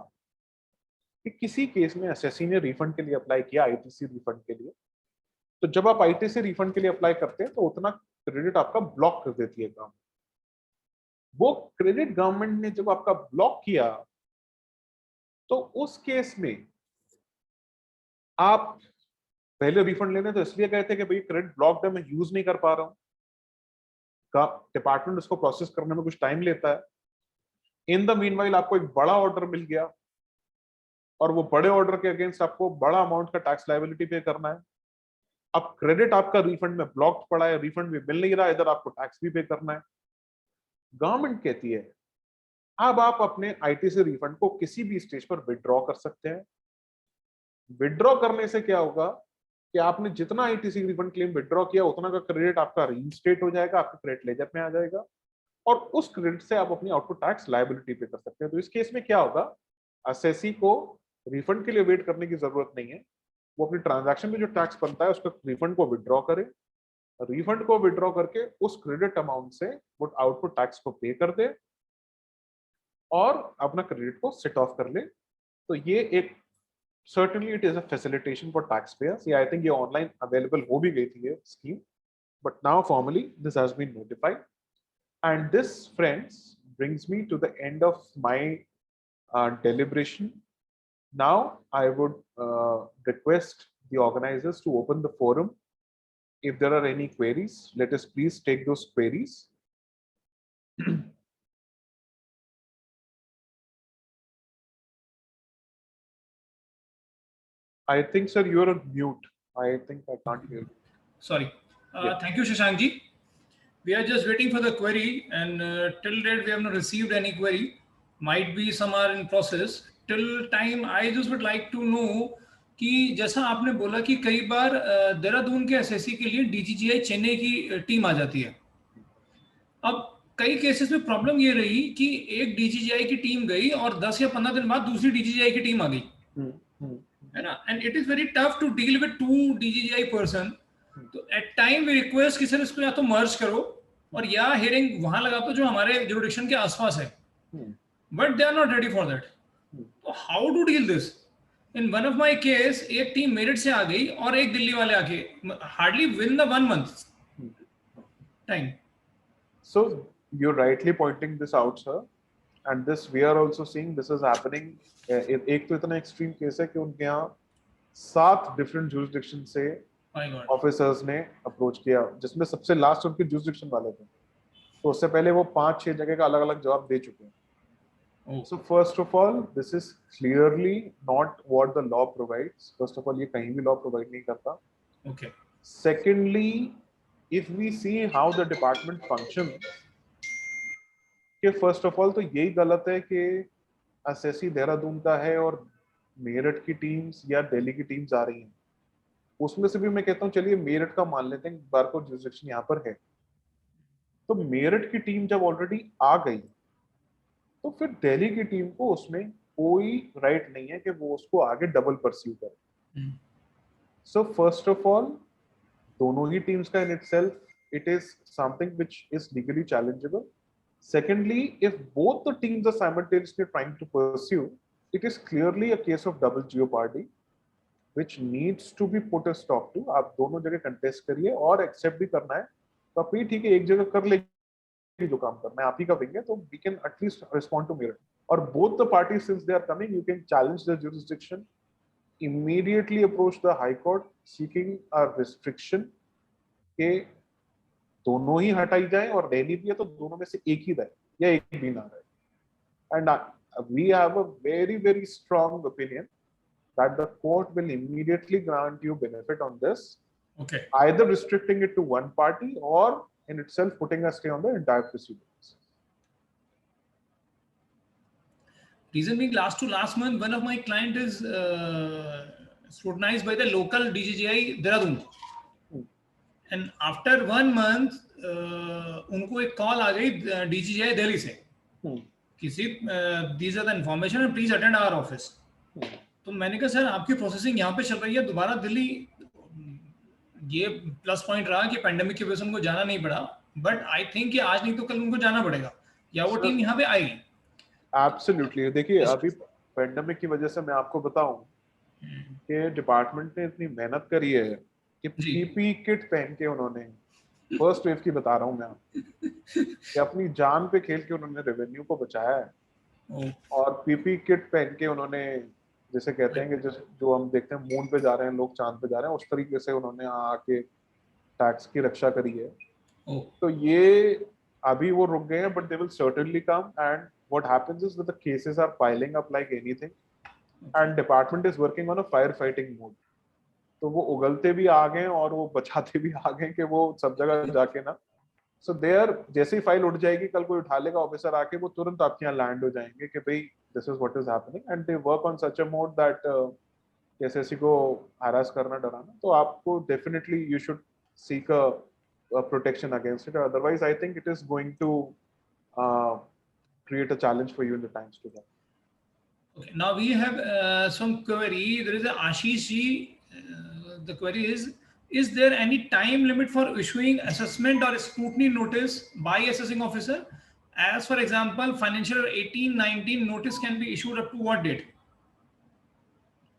D: कि किसी केस में एसएससी ने रिफंड के लिए अप्लाई किया, आईटीसी रिफंड के लिए, तो जब आप आईटीसी रिफंड के लिए अप्लाई करते हैं तो उतना क्रेडिट आपका ब्लॉक कर देती है गवर्नमेंट। वो क्रेडिट गवर्नमेंट ने जब आपका ब्लॉक किया तो उस केस में आप पहले रिफंड लेने तो इसलिए गए थे कि भाई क्रेडिट ब्लॉक है, मैं यूज नहीं कर पा रहा हूं, डिपार्टमेंट उसको प्रोसेस करने में कुछ टाइम लेता है। इन द मीनवाइल आपको एक बड़ा ऑर्डर मिल गया और वो बड़े ऑर्डर के अगेंस्ट आपको बड़ा अमाउंट का टैक्स लायबिलिटी पे करना है। अब क्रेडिट आपका रिफंड में ब्लॉक्ड पड़ा है, रिफंड भी मिल नहीं रहा, इधर आपको टैक्स भी पे करना है। गवर्नमेंट कहती है अब आप अपने आईटीसी रिफंड को किसी भी स्टेज पर विड्रॉ कर सकते हैं। विड्रॉ करने से क्या होगा कि आपने जितना आईटीसी रिफंड क्लेम विड्रॉ किया उतना का क्रेडिट आपका रीइंस्टेट हो जाएगा, आपके क्रेडिट लेजर में आ जाएगा, और उस क्रेडिट से आप अपनी आउटपुट टैक्स लायबिलिटी पे कर सकते हैं। तो इस केस में क्या होगा, एसएससी को रिफंड के लिए वेट करने की जरूरत नहीं है। वो अपनी ट्रांजैक्शन में जो टैक्स बनता है उसका रिफंड को विड्रॉ करे, रिफंड को विड्रॉ करके उस क्रेडिट अमाउंट से वो आउटपुट टैक्स को पे कर दे और अपना क्रेडिट को सेट ऑफ कर ले। तो ये एक certainly it is a facilitation for taxpayers. Yeah, I think ये online available हो भी गई थी ये scheme, but now formally this has been notified. And this, friends, brings me to the end of my deliberation. Now I would request the organizers to open the forum. If there are any queries, let us please take those queries. I think, sir, you're on mute. I think I can't hear you.
A: Sorry.
D: Yeah.
A: Thank you, Shashank ji. We are just waiting for the query, and till date we have not received any query. Might be some are in process. Till time, I just would like to know कि जैसा आपने बोला कि कई बार देहरादून के SSC के लिए DGGI Chennai की टीम आ जाती है। अब कई केसेस में प्रॉब्लम ये रही कि एक डीजीजीआई की टीम गई और 10 या 15 दिन बाद दूसरी डीजीजीआई की टीम आ गई, है ना, and it is very tough to deal with to DGGI person. तो एट टाइम वी रिक्वेस्ट कि सर इसको या तो मर्ज करो और या हियरिंग वहां लगा दो जो हमारे जुरिडिक्शन के आसपास है, but they are not ready for that. तो how to deal this? In one of my case एक टीम मेरठ से आ गई और एक दिल्ली वाले आके hardly win the 1 month time.
D: So you're rightly pointing this out, sir, and this we are also seeing this is happening. एक तो इतना एक्सट्रीम केस है कि उनके यहाँ 7 डिफरेंट जुरिसडिक्शन से ऑफिसर्स ने अप्रोच किया, जिसमें सबसे लास्ट उनके जुरिसडिक्शन वाले थे। तो उससे पहले वो 5-6 जगह का अलग अलग जवाब दे चुके हैं। So first of all, this is clearly not what the law provides. First of all, ये कहीं भी law provide नहीं करता.
A: Okay.
D: Secondly, if we see how the department functions, कि फर्स्ट ऑफ ऑल तो यही गलत है कि एसएससी देहरादून का है और मेरठ की टीम्स या दिल्ली की टीम्स आ रही हैं। उसमें से भी मैं कहता हूँ चलिए मेरठ का मान लेते हैं, बारकोड जुरिसडिक्शन यहाँ पर है, तो मेरठ की टीम जब ऑलरेडी आ गई तो फिर दिल्ली की टीम को उसमें कोई राइट नहीं है कि वो उसको आगे डबल परस्यू करे। So first of all, दोनों ही teams का in itself it is something which is legally challengeable. Secondly, if both the teams are simultaneously trying to pursue, it is clearly a case of double jeopardy, which needs to be put a stop to. आप दोनों जगह contest करिए और accept भी करना है तो आप ये ठीक है एक जगह कर लेंगे जो काम करना है आप ही का विंग है तो we can at least respond to mirror. Or both the parties since they are coming, you can challenge the jurisdiction, immediately approach the High Court seeking a restriction के दोनों ही हटाई जाए और रहनी भी है तो दोनों में से एक ही रहे या एक भी ना रहे. And we have a very very strong opinion that the court will immediately grant you benefit on this.
A: Okay.
D: Either restricting it to one party or in itself putting a stay on the entire proceedings.
A: Reason being, last month, one of my client is scrutinized by the local DGGI Dehradun. And after 1 month, उनको एक call आ गई DGGI Delhi से किसी these are the information and please attend our office. तो मैंने कहा sir आपकी processing यहाँ पे चल रही है दोबारा दिल्ली. ये प्लस पॉइंट रहा कि पेंडेमिक की वजह से उनको जाना नहीं पड़ा, बट आई थिंक कि आज नहीं तो कल उनको जाना पड़ेगा या वो टीम यहाँ पे आएगी.
D: एब्सोल्युटली. देखिए अभी पेंडेमिक की वजह से मैं आपको बताऊं कि डिपार्टमेंट ने इतनी मेहनत करी है कि पीपी किट पहन के उन्होंने फर्स्ट वेव की बता रहा हूं मैं कि अपनी जान पे खेल के उन्होंने रेवेन्यू को बचाया है. और पीपी किट पहन के उन्होंने जैसे कहते हैं कि जो हम देखते हैं मून पे जा रहे हैं लोग चांद पे जा रहे हैं उस तरीके से उन्होंने आके टैक्स की रक्षा करी है. तो ये अभी वो रुक गए हैं but they will certainly come. And what happens is that the cases are piling up like anything and department is working on a firefighting mode. तो वो उगलते भी आ गए और वो बचाते भी आ गए कि वो सब जगह जाके ना. So there जैसे ही फाइल उठ जाएगी कल कोई उठा लेगा ऑफिसर आके वो तुरंत आपके यहाँ लैंड हो जाएंगे कि भाई this is what is happening and they work on such a mode that SSC को harass करना डराना. तो आपको definitely you should seek a protection against it. Otherwise I think it is going to create a challenge for you in the times to come.
A: Okay, now we have some query. There is a Ashish ji. The query is there any time limit for issuing assessment or scrutiny notice by assessing officer? As for example, financial year 18-19 notice can be issued up to what date?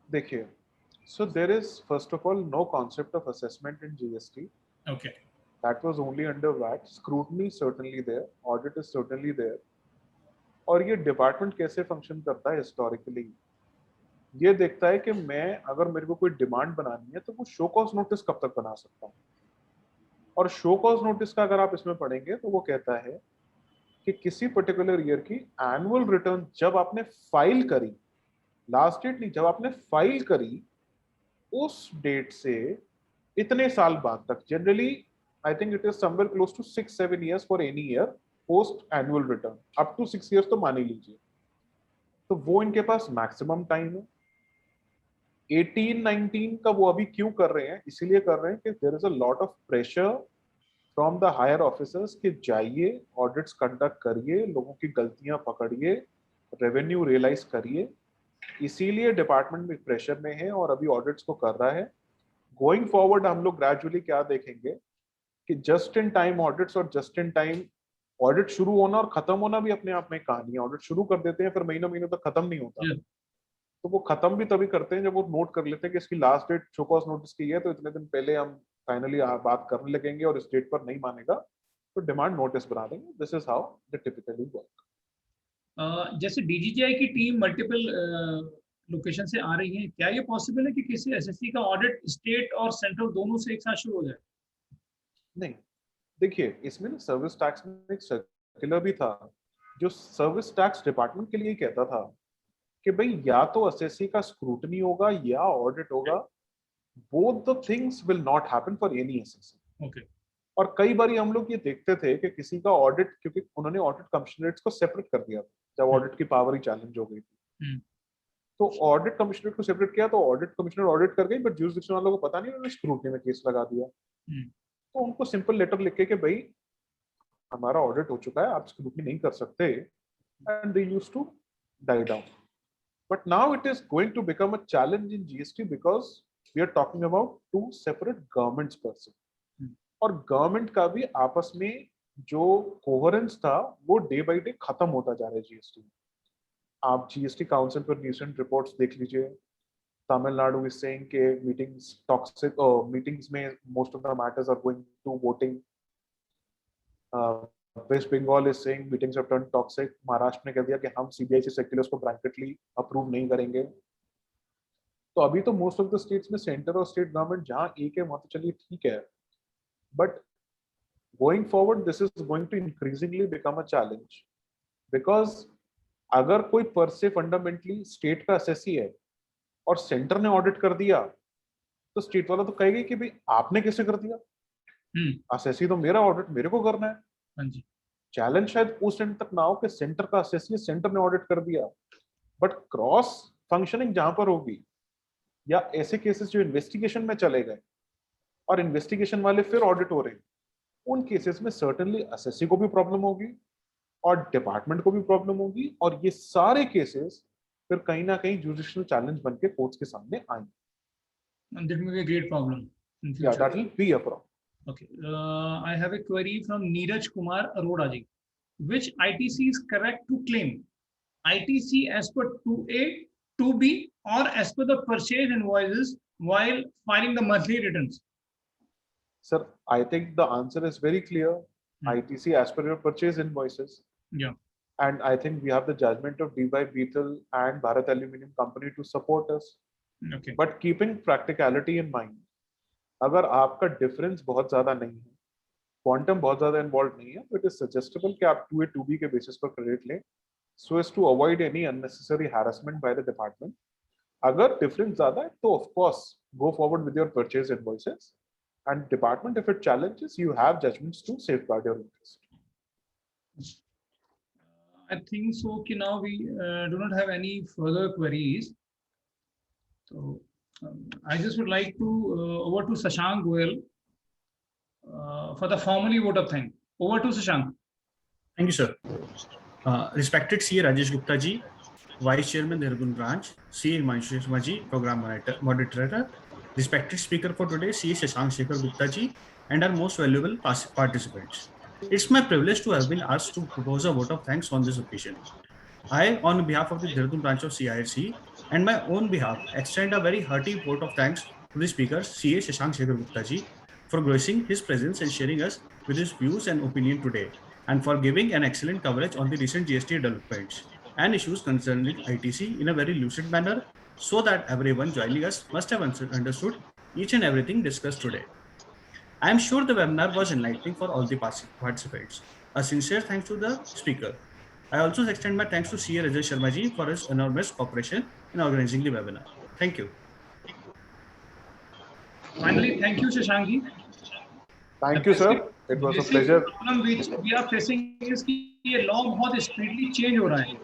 D: देखिए, so there is first of all no concept of assessment in GST.
A: Okay.
D: That was only under VAT. Scrutiny is certainly there. Audit is certainly there. और ये department कैसे function करता है historically ये देखता है कि मैं अगर मेरे को कोई डिमांड बनानी है तो वो शो कॉज नोटिस कब तक बना सकता हूँ. और शो कॉज नोटिस का अगर आप इसमें पढ़ेंगे तो वो कहता है कि किसी पर्टिकुलर ईयर की एनुअल रिटर्न जब आपने फाइल करी, लास्ट डेट नहीं, जब आपने फाइल करी उस डेट से इतने साल बाद तक, generally I think it is somewhere close to 6-7 years for any year post annual return, up to 6 years तो मान ही लीजिए. तो वो इनके पास मैक्सिमम टाइम है. 18-19 का वो अभी क्यों कर रहे हैं? इसीलिए कर रहे हैं कि there is a lot of pressure from the higher officers कि जाइए ऑडिट्स कंडक्ट करिए, लोगों की गलतियां पकड़िए, रेवेन्यू रियलाइज करिए. इसीलिए डिपार्टमेंट में प्रेशर में है और अभी ऑडिट्स को कर रहा है. गोइंग फॉरवर्ड हम लोग ग्रेजुअली क्या देखेंगे कि जस्ट इन टाइम ऑडिट्स और जस्ट इन टाइम ऑडिट शुरू होना और खत्म होना भी अपने आप में कहानी है. ऑडिट शुरू कर देते हैं फिर महीनों तक खत्म नहीं होता. तो वो खत्म भी तभी करते हैं जब वो नोट कर लेते हैं कि इसकी last date show cause notice की है तो इतने दिन पहले हम फाइनली बात करने लगेंगे और इस डेट पर नहीं मानेगा तो डिमांड नोटिस बना देंगे. This is how they typically work.
A: जैसे डीजीजीआई की टीम मल्टीपल लोकेशन से आ रही है, क्या ये पॉसिबल है कि किसी एसएससी का ऑडिट स्टेट और सेंट्रल दोनों से एक साथ शुरू हो जाए?
D: नहीं, देखिए इसमें ना सर्विस टैक्स में एक सर्कुलर भी था जो सर्विस टैक्स डिपार्टमेंट के लिए कहता था कि भाई या तो एसएससी का स्क्रूटनी होगा या ऑडिट होगा. Both the things will not happen for any SSC.
A: Okay.
D: और कई बार हम लोग ये देखते थे कि किसी का ऑडिट, क्योंकि उन्होंने ऑडिट कमिश्नरेट्स को सेपरेट कर दिया था जब ऑडिट की पावर ही चैलेंज हो गई थी. तो ऑडिट कमिश्नरेट को सेपरेट किया तो ऑडिट कमिश्नर ऑडिट कर गई बट ज्यूरिसडिक्शन वालों को पता नहीं, उन्होंने स्क्रूटनी में केस लगा दिया. तो उनको सिंपल लेटर लिख के कि भाई हमारा ऑडिट हो चुका है, आप स्क्रूटनी नहीं कर सकते, and they used to die down. But now it is going to become a challenge in GST because we are talking about two separate governments person, और गवर्नमेंट का भी आपस में जो कोहेरेंस था वो डे बाय डे खत्म होता जा रहा है जीएसटी में। आप जीएसटी काउंसिल पर रिसेंट रिपोर्ट्स देख लीजिए, तमिलनाडु इज सेइंग के मीटिंग्स टॉक्सिक, मीटिंग्स में most of the matters are going to voting. West Bengal is saying meetings have turn toxic. Maharashtra ने कह दिया कि हम सीबीआईसी सर्कुलर्स को ब्लैंकेटली अप्रूव नहीं करेंगे। तो अभी तो मोस्ट ऑफ द स्टेट्स में सेंटर और स्टेट गवर्नमेंट जहां एक है वहां तो चलिए ठीक है, but going forward this is going to increasingly become a challenge, because अगर कोई पर से फंडामेंटली स्टेट का एसएससी है और सेंटर ने ऑडिट कर दिया, तो स्टेट वाला तो कहेगा कि भाई आपने कैसे कर दिया, एसएससी तो मेरा ऑडिट मेरे को करना है।
A: हाँ जी।
D: चैलेंज शायद उस एंड तक ना हो कि सेंटर का एसएससी सेंटर ने ऑडिट कर दिया, बट क्रॉस फंक्शनिंग जहां पर होगी, या ऐसे केसेस जो इन्वेस्टिगेशन में चले गए और इन्वेस्टिगेशन वाले फिर ऑडिट हो रहे हैं, उन केसेस में सर्टेनली एसएससी को भी प्रॉब्लम होगी और डिपार्टमेंट को भी प्रॉब्लम होगी, और ये सारे केसेस फिर कहीं ना कहीं जुडिशियल चैलेंज बन के कोर्ट्स के सामने आएंगे।
A: And that may be a great problem in future.
D: Yeah, that will be a problem.
A: Okay. I have a query from Neeraj Kumar Arora ji. Which ITC is correct to claim? ITC as per 2A, 2B, or as per the purchase invoices while filing the monthly returns?
D: Sir, I think the answer is very clear. ITC as per your purchase invoices.
A: Yeah.
D: And I think we have the judgment of DY Beetle and Bharat Aluminium Company to support us.
A: Okay.
D: But keeping practicality in mind, अगर आपका difference बहुत ज्यादा नहीं है, quantum बहुत ज्यादा involve नहीं है, तो इट इज सजेस्टेबल कि आप 2A 2B के बेसिस पर क्रेडिट लें, so as to avoid any unnecessary harassment by the department. अगर डिफरेंस ज्यादा है तो of course go forward with your purchase invoices, and department, if it challenges, you have judgments to safeguard your interest.
A: I think so. Now we do not have any further queries. So I just would like to over to Shashank Goyal for the formally vote of thanks. Over to Shashank.
E: Thank you, sir. Respected CA Rajesh Gupta ji, Vice Chairman Dehradun Branch, CA Himanshu Sharma ji, Program Moderator, respected speaker for today, CA Shashank Shekhar Gupta ji, and our most valuable participants. It's my privilege to have been asked to propose a vote of thanks on this occasion. I, on behalf of the Dehradun branch of CIRC and my own behalf, extend a very hearty vote of thanks to the speaker, CA Shashank Shekhar Gupta ji, for gracing his presence and sharing us with his views and opinion today, and for giving an excellent coverage on the recent GST developments and issues concerning ITC in a very lucid manner, so that everyone joining us must have understood each and everything discussed today. I am sure the webinar was enlightening for all the participants. A sincere thanks to the speaker. I also extend my thanks to CA Rajesh Sharma ji for his enormous cooperation in organizing the webinar. Thank you.
A: Finally, thank you, Shashank ji.
D: Thank you, sir. It was a pleasure.
A: The problem which we are facing is कि ये law बहुत speedily change हो रहा है,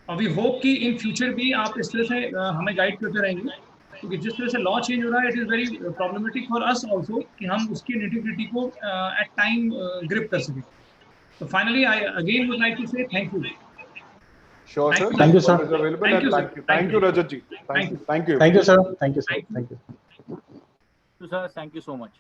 A: और we hope कि in future भी आप इस तरह से हमें guide करते रहेंगे, क्योंकि जिस तरह से law change हो रहा है, it is very problematic for us also कि हम उसकी nitty-gritty को at time grip कर सकें. So finally, I again would like to say thank you.
D: Sure, sir.
B: Thank you, sir.
D: Thank you, Rajat ji. Thank you.
B: Thank you, sir. Thank you, sir. Thank you.
F: Sir, thank you so much.